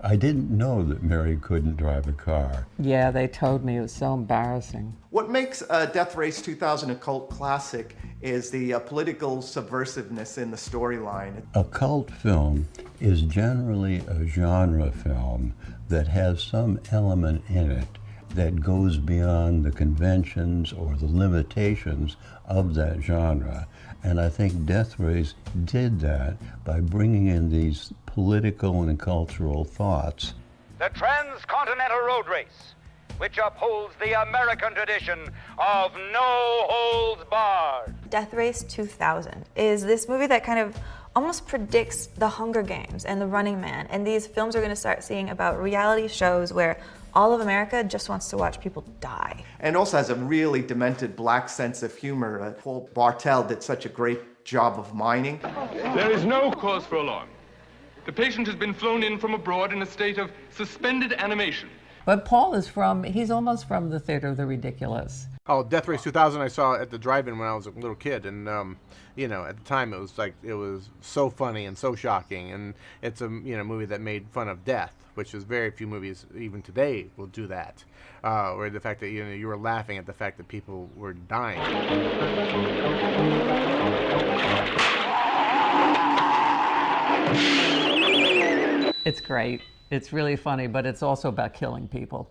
I didn't know that Mary couldn't drive a car. Yeah, they told me. It was so embarrassing. What makes Death Race 2000 a cult classic is the political subversiveness in the storyline. A cult film is generally a genre film that has some element in it that goes beyond the conventions or the limitations of that genre. And I think Death Race did that by bringing in these political and cultural thoughts. The Transcontinental Road Race, which upholds the American tradition of no holds barred. Death Race 2000 is this movie that kind of almost predicts the Hunger Games and the Running Man. And these films are going to start seeing about reality shows where all of America just wants to watch people die. And also has a really demented black sense of humor. Paul Bartel did such a great job of mining. There is no cause for alarm. The patient has been flown in from abroad in a state of suspended animation. But Paul is he's almost from the theater of the ridiculous. Oh, Death Race 2000 I saw at the drive-in when I was a little kid, and you know, at the time it was so funny and so shocking, and it's a movie that made fun of death, which is very few movies even today will do that. Or the fact that you were laughing at the fact that people were dying. It's great. It's really funny, but it's also about killing people.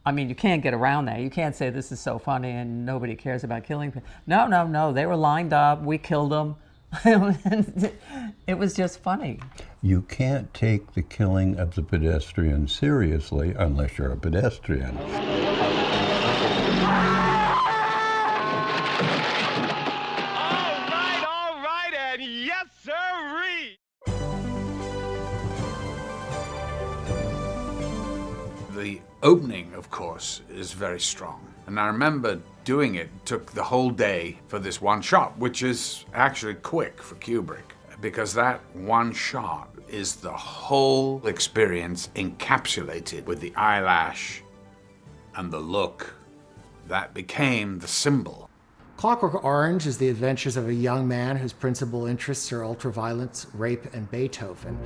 I mean, you can't get around that. You can't say this is so funny and nobody cares about killing people. No. They were lined up. We killed them. It was just funny. You can't take the killing of the pedestrian seriously unless you're a pedestrian. All right, and yes, sirree! The opening, of course, is very strong. And I remember doing it took the whole day for this one shot, which is actually quick for Kubrick, because that one shot is the whole experience encapsulated with the eyelash and the look that became the symbol. Clockwork Orange is the adventures of a young man whose principal interests are ultraviolence, rape, and Beethoven.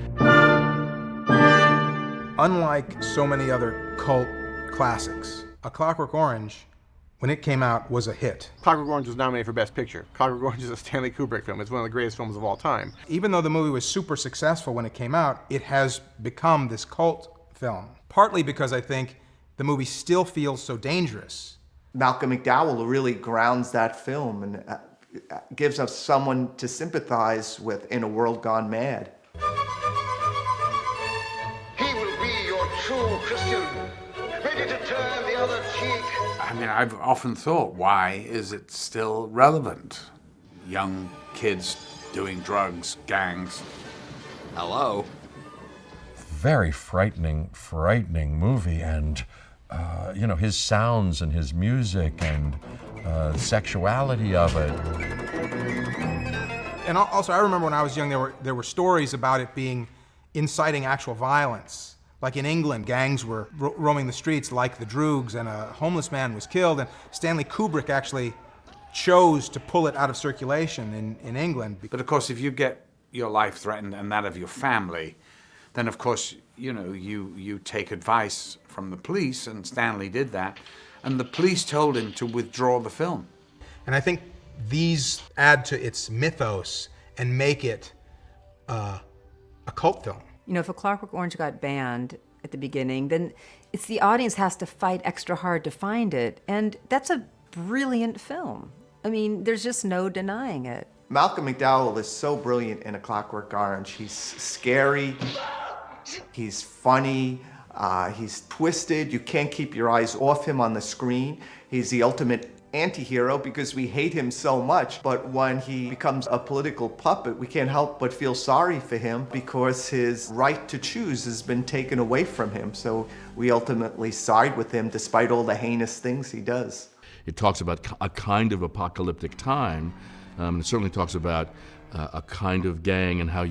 Unlike so many other cult classics, A Clockwork Orange, when it came out, was a hit. Clockwork Orange was nominated for Best Picture. Clockwork Orange is a Stanley Kubrick film. It's one of the greatest films of all time. Even though the movie was super successful when it came out, it has become this cult film. Partly because I think the movie still feels so dangerous. Malcolm McDowell really grounds that film and gives us someone to sympathize with in a world gone mad. He will be your true Christian, ready to turn the other cheek. I mean, I've often thought, why is it still relevant? Young kids doing drugs, gangs. Hello? Very frightening movie, and his sounds and his music and the sexuality of it. And also, I remember when I was young, there were stories about it being inciting actual violence. Like in England, gangs were roaming the streets like the Droogs, and a homeless man was killed, and Stanley Kubrick actually chose to pull it out of circulation in England. But of course, if you get your life threatened and that of your family, then of course, you take advice from the police, and Stanley did that, and the police told him to withdraw the film. And I think these add to its mythos and make it a cult film. If A Clockwork Orange got banned at the beginning, then it's the audience has to fight extra hard to find it. And that's a brilliant film. I mean, there's just no denying it. Malcolm McDowell is so brilliant in A Clockwork Orange. He's scary, he's funny, he's twisted. You can't keep your eyes off him on the screen. He's the ultimate anti-hero because we hate him so much, but when he becomes a political puppet, we can't help but feel sorry for him because his right to choose has been taken away from him. So we ultimately side with him despite all the heinous things he does. It talks about a kind of apocalyptic time. It certainly talks about a kind of gang and how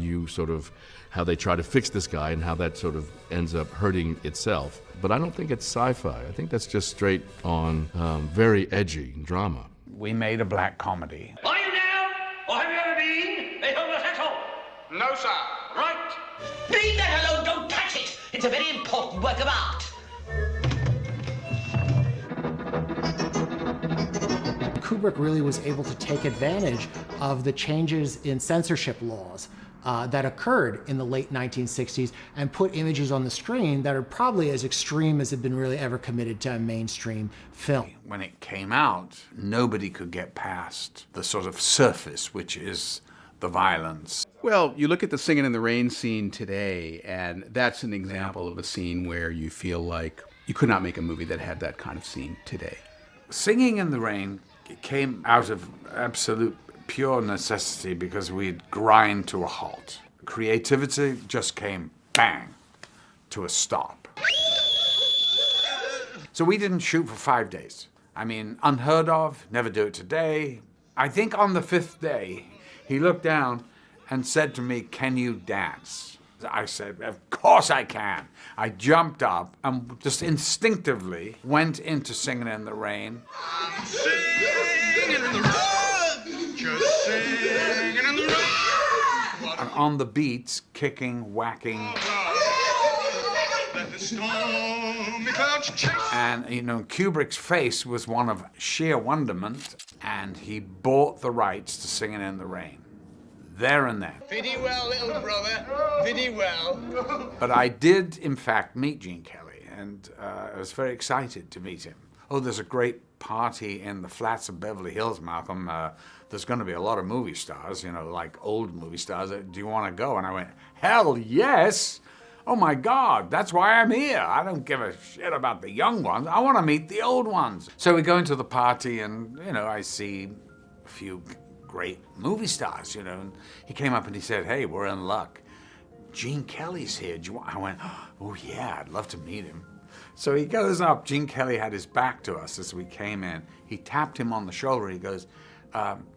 they try to fix this guy and how that sort of ends up hurting itself. But I don't think it's sci-fi. I think that's just straight on very edgy drama. We made a black comedy. Are you now, or have you ever been, a homosexual? No, sir. Right. Leave that alone, don't touch it. It's a very important work of art. Kubrick really was able to take advantage of the changes in censorship laws that occurred in the late 1960s and put images on the screen that are probably as extreme as had been really ever committed to a mainstream film. When it came out, nobody could get past the sort of surface, which is the violence. Well, you look at the Singing in the Rain scene today, and that's an example of a scene where you feel like you could not make a movie that had that kind of scene today. Singing in the Rain came out of absolute pure necessity because we'd grind to a halt. Creativity just came bang to a stop. So we didn't shoot for 5 days. I mean, unheard of, never do it today. I think on the 5th day, he looked down and said to me, "Can you dance?" I said, "Of course I can." I jumped up and just instinctively went into Singing in the Rain. Singing in the rain, just singing in the rain. And on the beats, kicking, whacking. Let the stormy clouds chase. And, you know, Kubrick's face was one of sheer wonderment, and he bought the rights to Singing in the Rain. There and then. Pretty well, little brother, pretty well. But I did, in fact, meet Gene Kelly, and I was very excited to meet him. Oh, there's a great party in the flats of Beverly Hills, Malcolm. There's going to be a lot of movie stars, you know, like old movie stars. Do you want to go? And I went, hell yes! Oh my God, that's why I'm here. I don't give a shit about the young ones. I want to meet the old ones. So we go into the party, and, you know, I see a few great movie stars, you know, and he came up and he said, "Hey, we're in luck. Gene Kelly's here. Do you want?" I went, "Oh yeah, I'd love to meet him." So he goes up. Gene Kelly had his back to us as we came in. He tapped him on the shoulder. He goes,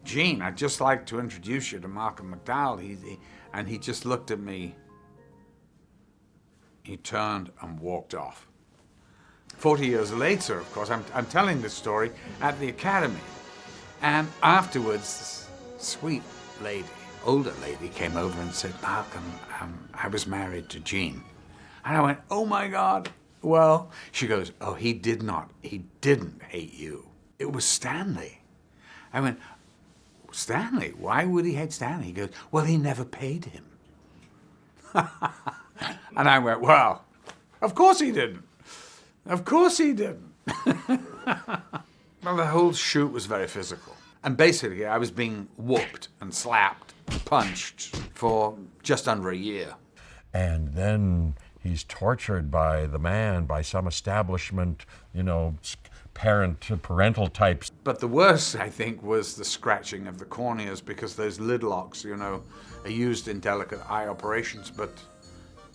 "Gene, I'd just like to introduce you to Malcolm McDowell." And he just looked at me. He turned and walked off. 40 years later, of course, I'm telling this story at the Academy. And afterwards, sweet lady, older lady, came over and said, "Malcolm, I was married to Gene." And I went, "Oh my God." Well, she goes, "Oh, he didn't hate you. It was Stanley." I went, "Stanley? Why would he hate Stanley?" He goes, "Well, he never paid him." And I went, "Well, of course he didn't. Of course he didn't." Well, the whole shoot was very physical. And basically, I was being whooped and slapped and punched for just under a year. And then he's tortured by the man, by some establishment, you know, parental types. But the worst, I think, was the scratching of the corneas, because those lid locks, you know, are used in delicate eye operations, but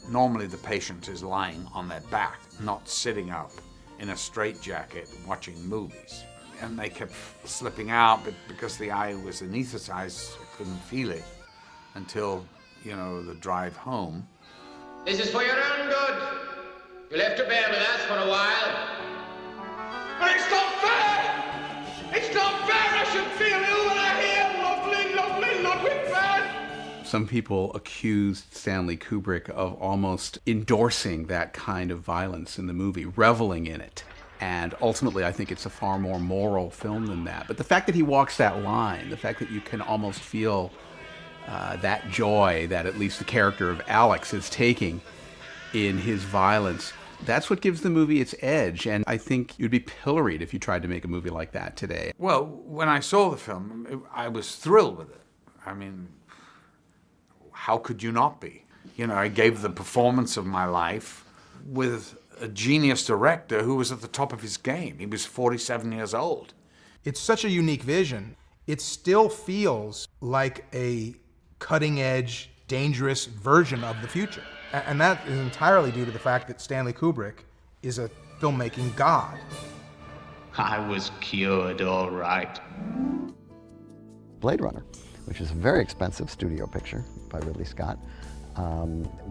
normally the patient is lying on their back, not sitting up in a straitjacket watching movies. And they kept slipping out, but because the eye was anesthetized, I couldn't feel it until, you know, the drive home. This is for your own good. You'll have to bear with us for a while. But it's not fair! It's not fair! I should feel ill when I hear lovely, lovely Ludwig van. Some people accused Stanley Kubrick of almost endorsing that kind of violence in the movie, reveling in it. And ultimately, I think it's a far more moral film than that. But the fact that he walks that line, the fact that you can almost feel that joy that at least the character of Alex is taking in his violence, that's what gives the movie its edge. And I think you'd be pilloried if you tried to make a movie like that today. Well, when I saw the film, I was thrilled with it. I mean, how could you not be? You know, I gave the performance of my life with a genius director who was at the top of his game. He was 47 years old. It's such a unique vision. It still feels like a cutting-edge, dangerous version of the future. And that is entirely due to the fact that Stanley Kubrick is a filmmaking god. I was cured all right. Blade Runner which is a very expensive studio picture by Ridley Scott,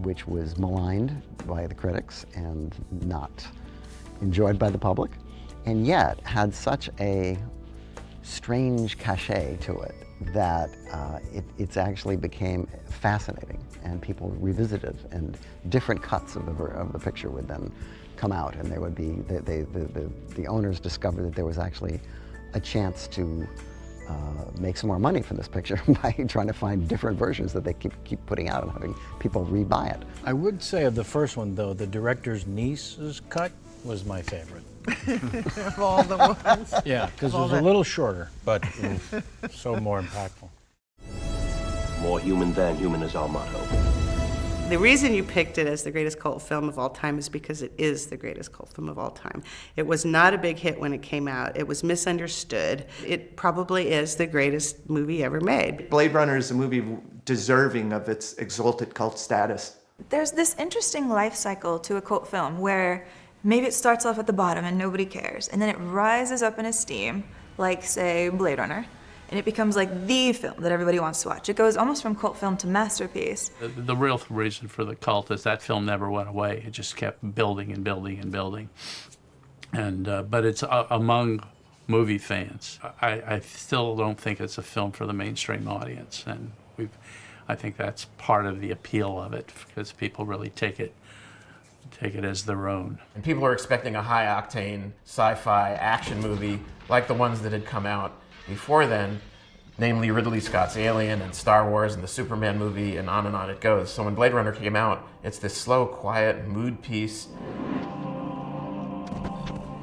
which was maligned by the critics and not enjoyed by the public, and yet had such a strange cachet to it that it actually became fascinating, and people revisited, and different cuts of the picture would then come out, and there would be the owners discovered that there was actually a chance to make some more money from this picture by trying to find different versions that they keep putting out and having people rebuy it. I would say of the first one, though, the director's niece's cut was my favorite. Of all the ones? Yeah, because it was a little shorter, but so more impactful. More human than human is our motto. The reason you picked it as the greatest cult film of all time is because it is the greatest cult film of all time. It was not a big hit when it came out. It was misunderstood. It probably is the greatest movie ever made. Blade Runner is a movie deserving of its exalted cult status. There's this interesting life cycle to a cult film where maybe it starts off at the bottom and nobody cares, and then it rises up in esteem, like, say, Blade Runner, and it becomes like the film that everybody wants to watch. It goes almost from cult film to masterpiece. The real reason for the cult is that film never went away. It just kept building and building and building. And but it's among movie fans. I still don't think it's a film for the mainstream audience, and I think that's part of the appeal of it, because people really take it as their own. And people are expecting a high-octane sci-fi action movie like the ones that had come out before then, namely Ridley Scott's Alien and Star Wars and the Superman movie, and on it goes. So when Blade Runner came out, it's this slow, quiet mood piece.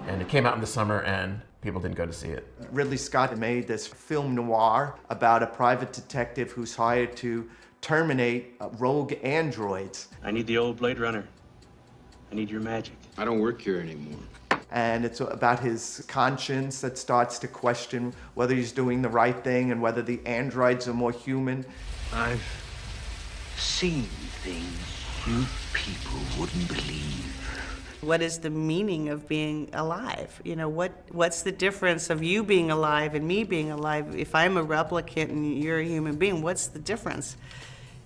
And it came out in the summer and people didn't go to see it. Ridley Scott made this film noir about a private detective who's hired to terminate rogue androids. I need the old Blade Runner. I need your magic. I don't work here anymore. And it's about his conscience that starts to question whether he's doing the right thing and whether the androids are more human. I've seen things you people wouldn't believe. What is the meaning of being alive? You know, what's the difference of you being alive and me being alive? If I'm a replicant and you're a human being, what's the difference?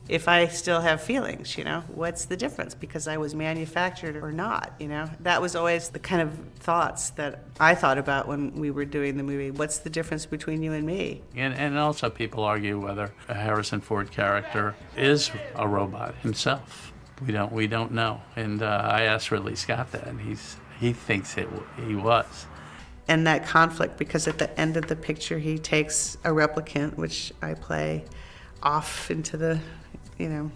If I still have feelings, you know, what's the difference? Because I was manufactured or not, you know? That was always the kind of thoughts that I thought about when we were doing the movie. What's the difference between you and me? And also people argue whether a Harrison Ford character is a robot himself. We don't know. And I asked Ridley Scott that, and he thinks he was. And that conflict, because at the end of the picture he takes a replicant, which I play, off into the, you know,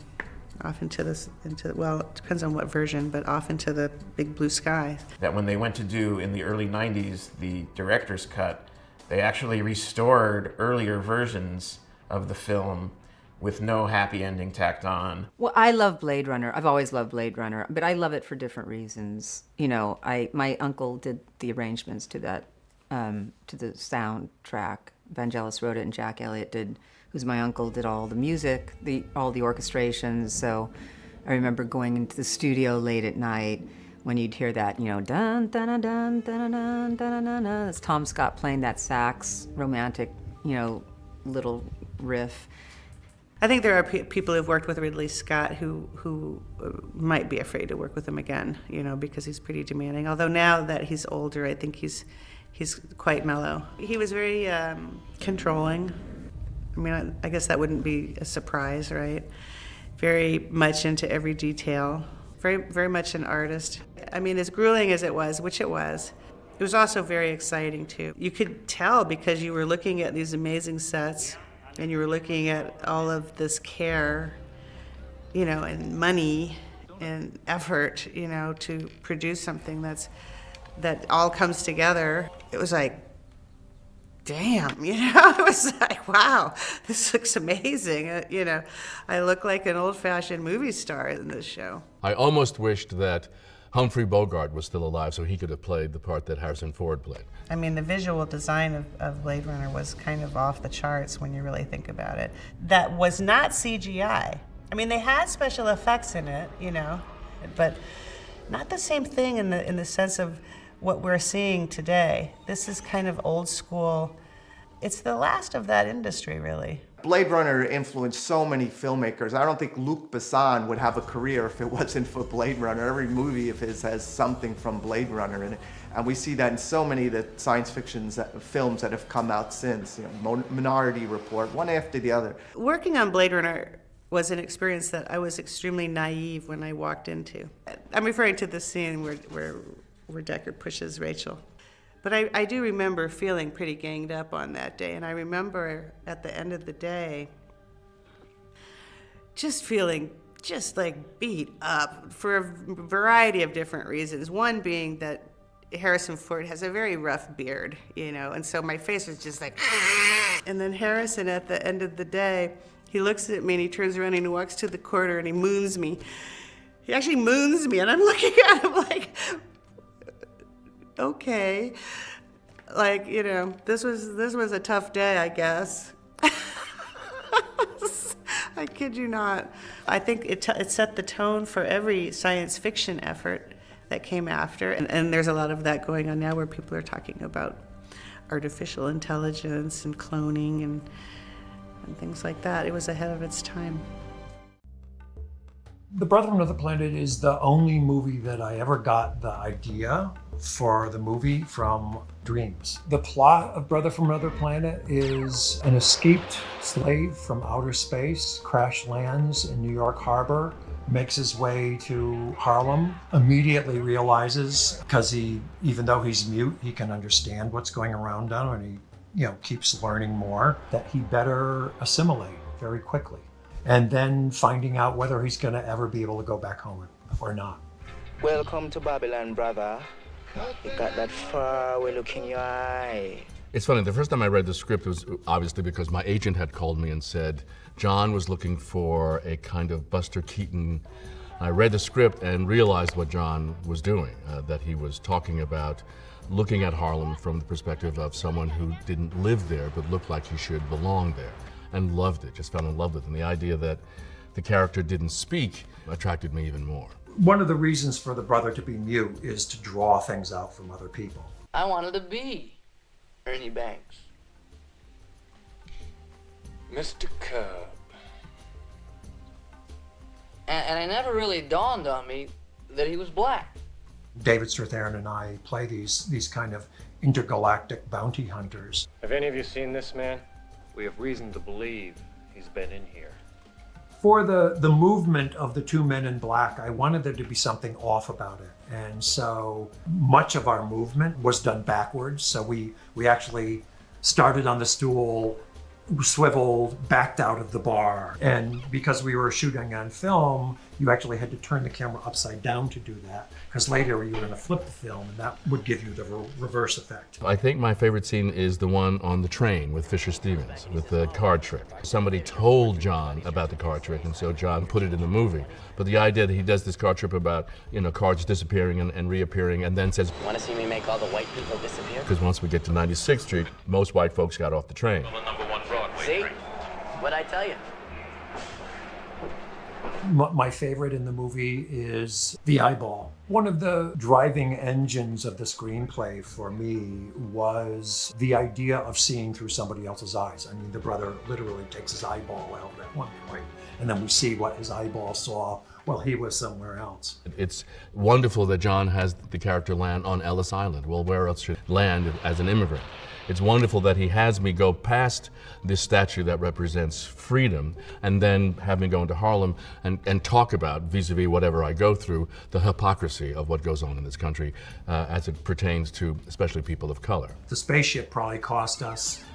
well, it depends on what version, but off into the big blue sky. That when they went to do, in the early 90s, the director's cut, they actually restored earlier versions of the film with no happy ending tacked on. Well, I love Blade Runner. I've always loved Blade Runner, but I love it for different reasons. You know, my uncle did the arrangements to that, to the soundtrack. Vangelis wrote it, and Jack Elliott did, who's my uncle, did all the music, all the orchestrations. So I remember going into the studio late at night when you'd hear that, you know, dun dun dun dun dun dun dun dun. That's Tom Scott playing that sax, romantic, you know, little riff. I think there are people who've worked with Ridley Scott who might be afraid to work with him again, you know, because he's pretty demanding. Although now that he's older, I think he's quite mellow. He was very controlling. I mean, I guess that wouldn't be a surprise, right? Very much into every detail. Very, very much an artist. I mean, as grueling as it was, which it was also very exciting too. You could tell because you were looking at these amazing sets and you were looking at all of this care, you know, and money and effort, you know, to produce something that all comes together. It was like, damn, you know, it was like, wow, this looks amazing. You know, I look like an old-fashioned movie star in this show. I almost wished that Humphrey Bogart was still alive so he could have played the part that Harrison Ford played. I mean, the visual design of Blade Runner was kind of off the charts when you really think about it. That was not CGI. I mean, they had special effects in it, you know, but not the same thing in the sense of what we're seeing today. This is kind of old school. It's the last of that industry, really. Blade Runner influenced so many filmmakers. I don't think Luc Besson would have a career if it wasn't for Blade Runner. Every movie of his has something from Blade Runner in it. And we see that in so many of the science fiction films that have come out since. You know, Minority Report, one after the other. Working on Blade Runner was an experience that I was extremely naive when I walked into. I'm referring to the scene where Deckard pushes Rachel. But I do remember feeling pretty ganged up on that day, and I remember at the end of the day just feeling just like beat up for a variety of different reasons. One being that Harrison Ford has a very rough beard, you know, and so my face was just like, and then Harrison at the end of the day, he looks at me and he turns around and he walks to the corner and he moons me. He actually moons me, and I'm looking at him like, okay, like, you know, this was a tough day, I guess. I kid you not. I think it set the tone for every science fiction effort that came after, and there's a lot of that going on now where people are talking about artificial intelligence and cloning and things like that. It was ahead of its time. The Brother from Another Planet is the only movie that I ever got the idea for the movie from dreams. The plot of Brother from Another Planet is an escaped slave from outer space crash lands in New York Harbor, makes his way to Harlem, immediately realizes, because even though he's mute, he can understand what's going around him, and he keeps learning more, that he better assimilate very quickly. And then finding out whether he's going to ever be able to go back home or not. Welcome to Babylon, brother. You got that faraway look in your eye. It's funny, the first time I read the script was obviously because my agent had called me and said John was looking for a kind of Buster Keaton. I read the script and realized what John was doing, that he was talking about looking at Harlem from the perspective of someone who didn't live there but looked like he should belong there, and loved it, just fell in love with it. And the idea that the character didn't speak attracted me even more. One of the reasons for the brother to be mute is to draw things out from other people. I wanted to be Ernie Banks. Mr. Cub. And it never really dawned on me that he was black. David Strathairn and I play these kind of intergalactic bounty hunters. Have any of you seen this man? We have reason to believe he's been in here. For the movement of the two men in black, I wanted there to be something off about it. And so much of our movement was done backwards. So we actually started on the stool, swiveled, backed out of the bar. And because we were shooting on film, you actually had to turn the camera upside down to do that, because later you were going to flip the film, and that would give you the reverse effect. I think my favorite scene is the one on the train with Fisher Stevens, with the card trick. Somebody told John about the card trick, and so John put it in the movie. But the idea that he does this card trick about, cards disappearing and reappearing, and then says, Want to see me make all the white people disappear? because once we get to 96th Street, most white folks got off the train. See? What'd I tell you? My favorite in the movie is the eyeball. One of the driving engines of the screenplay for me was the idea of seeing through somebody else's eyes. I mean, the brother literally takes his eyeball out at one point, and then we see what his eyeball saw while he was somewhere else. It's wonderful that John has the character land on Ellis Island. Well, where else should he land as an immigrant? It's wonderful that he has me go past this statue that represents freedom and then have me go into Harlem and talk about, vis-a-vis whatever I go through, the hypocrisy of what goes on in this country as it pertains to especially people of color. The spaceship probably cost us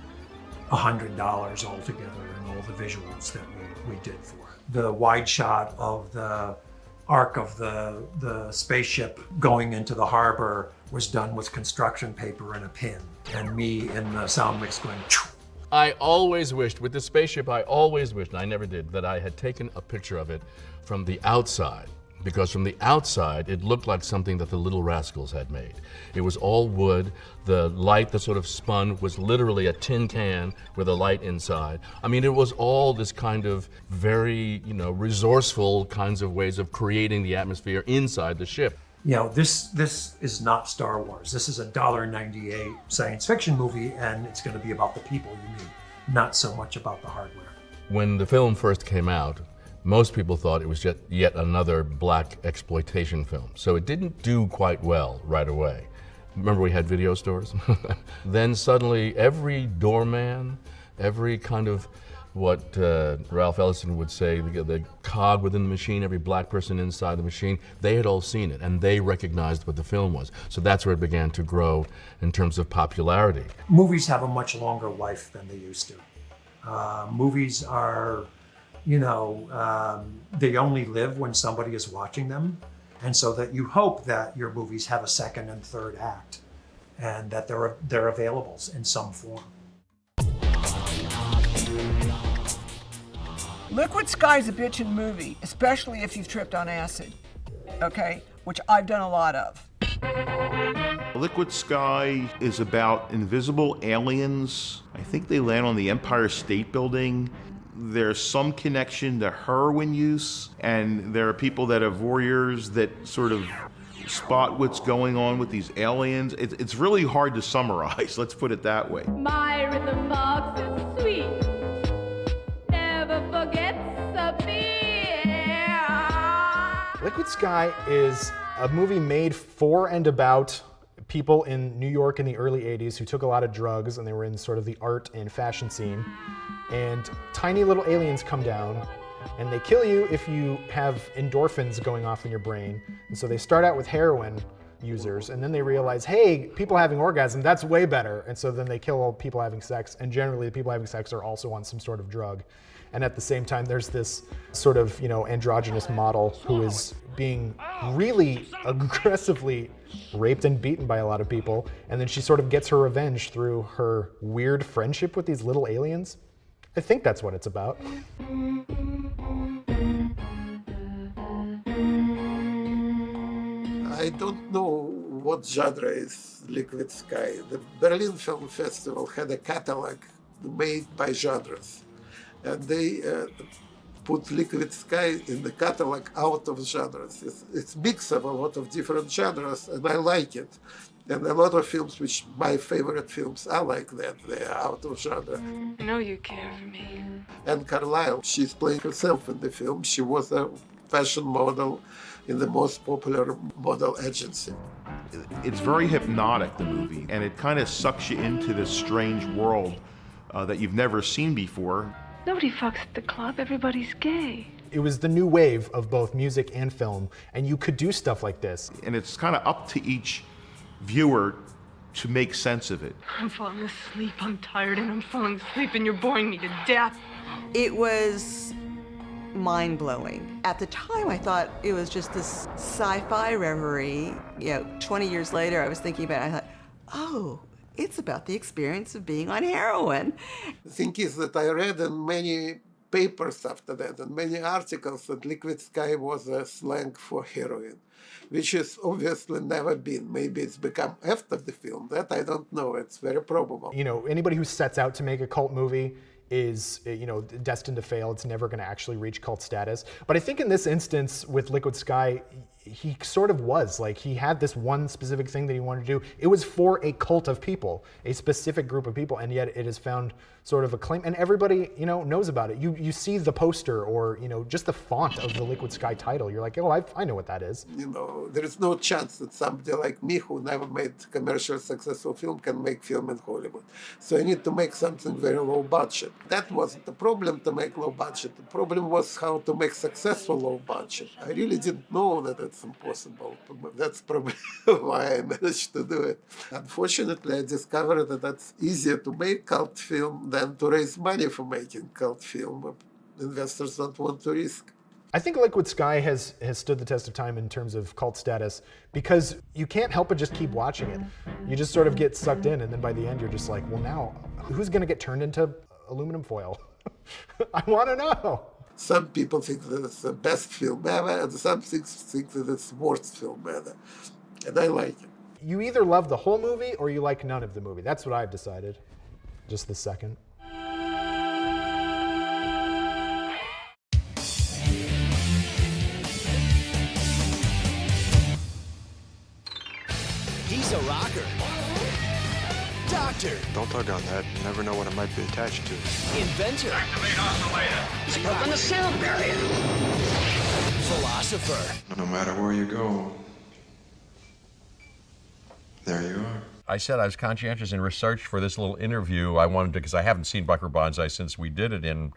$100 altogether and all the visuals that we did for it. The wide shot of the arc of the spaceship going into the harbor was done with construction paper and a pin, and me in the sound mix going, Choo! I always wished, with the spaceship, and I never did, that I had taken a picture of it from the outside, because from the outside, it looked like something that the Little Rascals had made. It was all wood. The light that sort of spun was literally a tin can with a light inside. I mean, it was all this kind of very, resourceful kinds of ways of creating the atmosphere inside the ship. This is not Star Wars. This is a $1.98 science fiction movie, and it's going to be about the people you meet, not so much about the hardware. When the film first came out, most people thought it was yet another black exploitation film. So it didn't do quite well right away. Remember we had video stores? Then suddenly every doorman, every kind of what Ralph Ellison would say, the cog within the machine, every black person inside the machine, they had all seen it and they recognized what the film was. So that's where it began to grow in terms of popularity. Movies have a much longer life than they used to. Movies are, they only live when somebody is watching them. And so that you hope that your movies have a second and third act and that they're available in some form. Liquid Sky's a bitchin' movie, especially if you've tripped on acid, okay? Which I've done a lot of. Liquid Sky is about invisible aliens. I think they land on the Empire State Building. There's some connection to heroin use, and there are people that have warriors that sort of spot what's going on with these aliens. It's really hard to summarize, let's put it that way. My rhythm box is sweet, never forgets a beat. Liquid Sky is a movie made for and about people in New York in the early 80s who took a lot of drugs, and they were in sort of the art and fashion scene. And tiny little aliens come down and they kill you if you have endorphins going off in your brain. And so they start out with heroin users, and then they realize, hey, people having orgasm, that's way better. And so then they kill all people having sex, and generally the people having sex are also on some sort of drug. And at the same time, there's this sort of, androgynous model who is being really aggressively raped and beaten by a lot of people. And then she sort of gets her revenge through her weird friendship with these little aliens. I think that's what it's about. I don't know what genre is Liquid Sky. The Berlin Film Festival had a catalog made by genres. And they put Liquid Sky in the catalog out of genres. It's a mix of a lot of different genres, and I like it. And a lot of films, which my favorite films are like that, they're out of genre. I know you care for me. And Carlyle, she's playing herself in the film. She was a fashion model in the most popular model agency. It's very hypnotic, the movie, and it kind of sucks you into this strange world that you've never seen before. Nobody fucks at the club, everybody's gay. It was the new wave of both music and film, and you could do stuff like this. And it's kind of up to each viewer to make sense of it. I'm falling asleep, I'm tired, and I'm falling asleep, and you're boring me to death. It was mind-blowing. At the time, I thought it was just this sci-fi reverie. 20 years later, I was thinking about it, I thought, oh, it's about the experience of being on heroin. The thing is that I read in many papers after that and many articles that Liquid Sky was a slang for heroin, which has obviously never been. Maybe it's become after the film. That I don't know. It's very probable. Anybody who sets out to make a cult movie is, destined to fail. It's never going to actually reach cult status. But I think in this instance with Liquid Sky, he sort of was. Like, he had this one specific thing that he wanted to do. It was for a cult of people, a specific group of people, and yet it has found sort of acclaim, and everybody, knows about it. You see the poster or, just the font of the Liquid Sky title. You're like, oh, I know what that is. There is no chance that somebody like me who never made commercial successful film can make film in Hollywood. So I need to make something very low budget. That wasn't the problem to make low budget. The problem was how to make successful low budget. I really didn't know that it's impossible. That's probably why I managed to do it. Unfortunately, I discovered that that's easier to make cult film than to raise money for making cult film. Investors don't want to risk. I think Liquid Sky has stood the test of time in terms of cult status because you can't help but just keep watching it. You just sort of get sucked in, and then by the end you're just like, well, now who's going to get turned into aluminum foil? I want to know. Some people think that it's the best film ever, and some think that it's the worst film ever. And I like it. You either love the whole movie or you like none of the movie. That's what I've decided. Just this second. He's a rocker. Doctor. Don't tug on that. You never know what it might be attached to. Inventor. Activate oscillator. Open the sound barrier. Philosopher. No matter where you go, there you are. I said I was conscientious in research for this little interview. I wanted to, because I haven't seen Buckaroo Banzai since we did it in,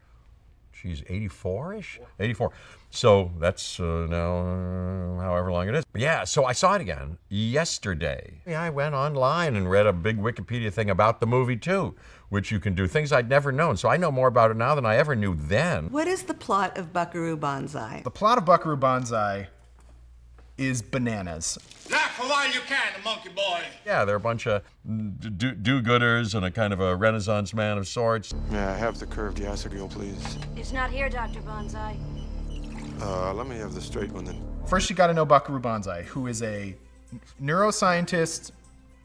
84-ish? 84. So that's now however long it is. But yeah, so I saw it again yesterday. Yeah, I went online and read a big Wikipedia thing about the movie too, which you can do, things I'd never known. So I know more about it now than I ever knew then. What is the plot of Buckaroo Banzai? The plot of Buckaroo Banzai is bananas. Laugh a while you can, monkey boy. Yeah, they're a bunch of do-gooders and a kind of a Renaissance man of sorts. Yeah, have the curved Yasagil, please. It's not here, Dr. Banzai. Let me have the straight one then. First, you got to know Buckaroo Banzai, who is a neuroscientist,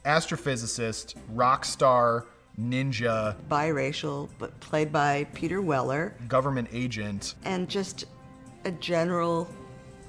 astrophysicist, rock star, ninja, Biracial, but played by Peter Weller. Government agent. And just a general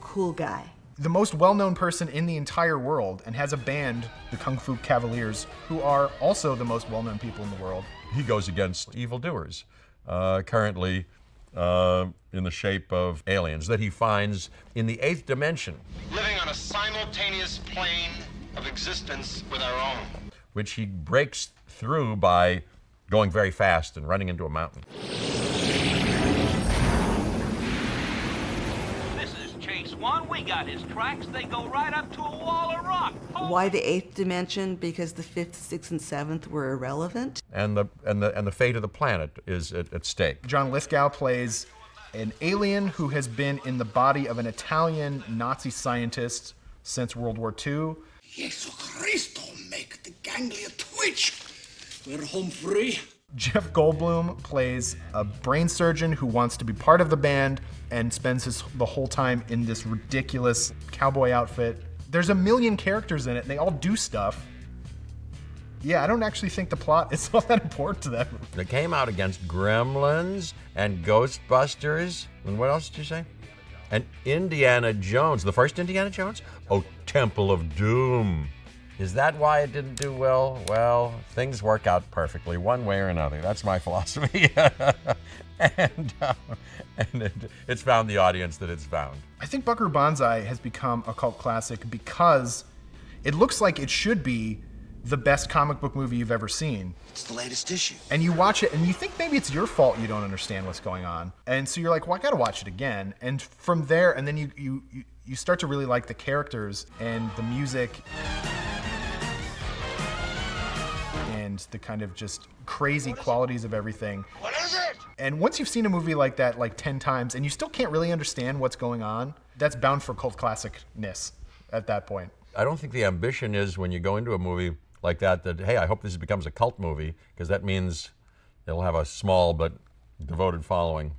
cool guy. The most well-known person in the entire world, and has a band, the Kung Fu Cavaliers, who are also the most well-known people in the world. He goes against evildoers, currently in the shape of aliens that he finds in the 8th dimension. Living on a simultaneous plane of existence with our own. Which he breaks through by going very fast and running into a mountain. One, we got his tracks. They go right up to a wall of rock. Why the 8th dimension? Because the 5th, 6th, and 7th were irrelevant. And the fate of the planet is at stake. John Lithgow plays an alien who has been in the body of an Italian Nazi scientist since World War II. Jesus Christo, make the ganglia twitch. We're home free. Jeff Goldblum plays a brain surgeon who wants to be part of the band and spends the whole time in this ridiculous cowboy outfit. There's a million characters in it, and they all do stuff. Yeah, I don't actually think the plot is all that important to them. They came out against Gremlins and Ghostbusters, and what else did you say? And Indiana Jones, the first Indiana Jones? Oh, Temple of Doom. Is that why it didn't do well? Well, things work out perfectly, one way or another. That's my philosophy. and it's found the audience that it's found. I think Buckaroo Banzai has become a cult classic because it looks like it should be the best comic book movie you've ever seen. It's the latest issue. And you watch it and you think maybe it's your fault you don't understand what's going on. And so you're like, well, I gotta watch it again. And from there, and then you start to really like the characters and the music. And the kind of just crazy qualities of everything. What is it? And once you've seen a movie like that like 10 times and you still can't really understand what's going on, that's bound for cult classicness at that point. I don't think the ambition is when you go into a movie like that, hey, I hope this becomes a cult movie, because that means it'll have a small but devoted following.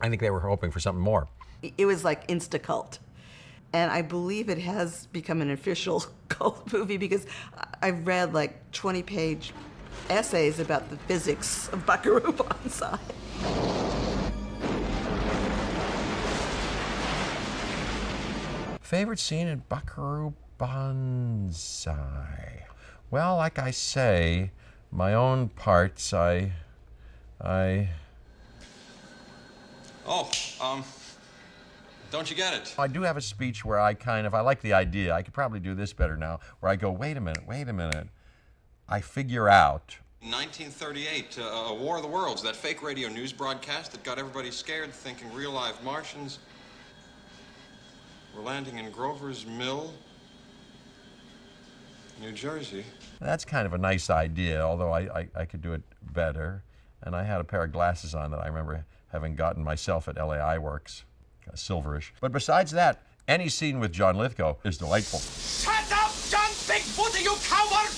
I think they were hoping for something more. It was like insta-cult. And I believe it has become an official cult movie because I've read like 20-page essays about the physics of Buckaroo Banzai. Favorite scene in Buckaroo Banzai? Well, like I say, my own parts, Don't you get it? I do have a speech where I like the idea. I could probably do this better now, where I go, wait a minute. I figure out. 1938, a War of the Worlds, that fake radio news broadcast that got everybody scared, thinking real live Martians were landing in Grover's Mill, New Jersey. That's kind of a nice idea, although I could do it better. And I had a pair of glasses on that I remember having gotten myself at LAI Works. Silverish. But besides that, any scene with John Lithgow is delightful. Shut up, John Bigfoot, you coward!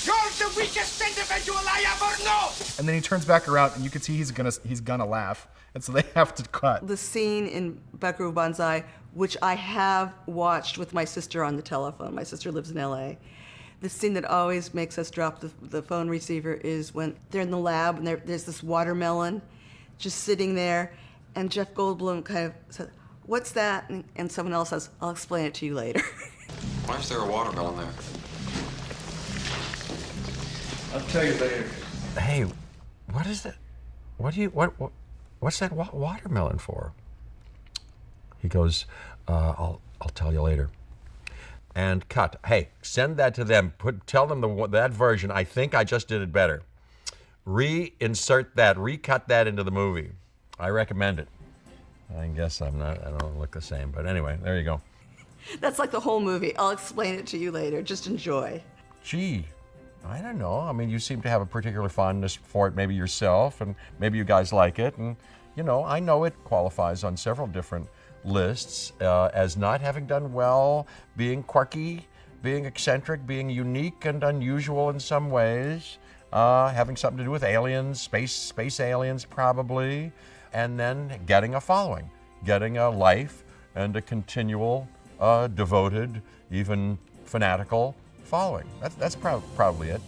You're the weakest individual I ever know! And then he turns back around and you can see he's gonna laugh. And so they have to cut. The scene in Buckaroo Banzai, which I have watched with my sister on the telephone. My sister lives in LA. The scene that always makes us drop the phone receiver is when they're in the lab and there's this watermelon just sitting there. And Jeff Goldblum kind of said, "What's that?" And someone else says, "I'll explain it to you later." Why is there a watermelon there? I'll tell you later. Hey, what is that? What's that watermelon for? He goes, I'll tell you later. And cut. Hey, send that to them. Tell them that version. I think I just did it better. Reinsert that. Recut that into the movie. I recommend it. I guess I don't look the same, but anyway, there you go. That's like the whole movie. I'll explain it to you later. Just enjoy. Gee, I don't know. I mean, you seem to have a particular fondness for it, maybe yourself, and maybe you guys like it. And, I know it qualifies on several different lists as not having done well, being quirky, being eccentric, being unique and unusual in some ways, having something to do with aliens, space aliens probably, and then getting a following, getting a life and a continual, devoted, even fanatical following. That's probably it.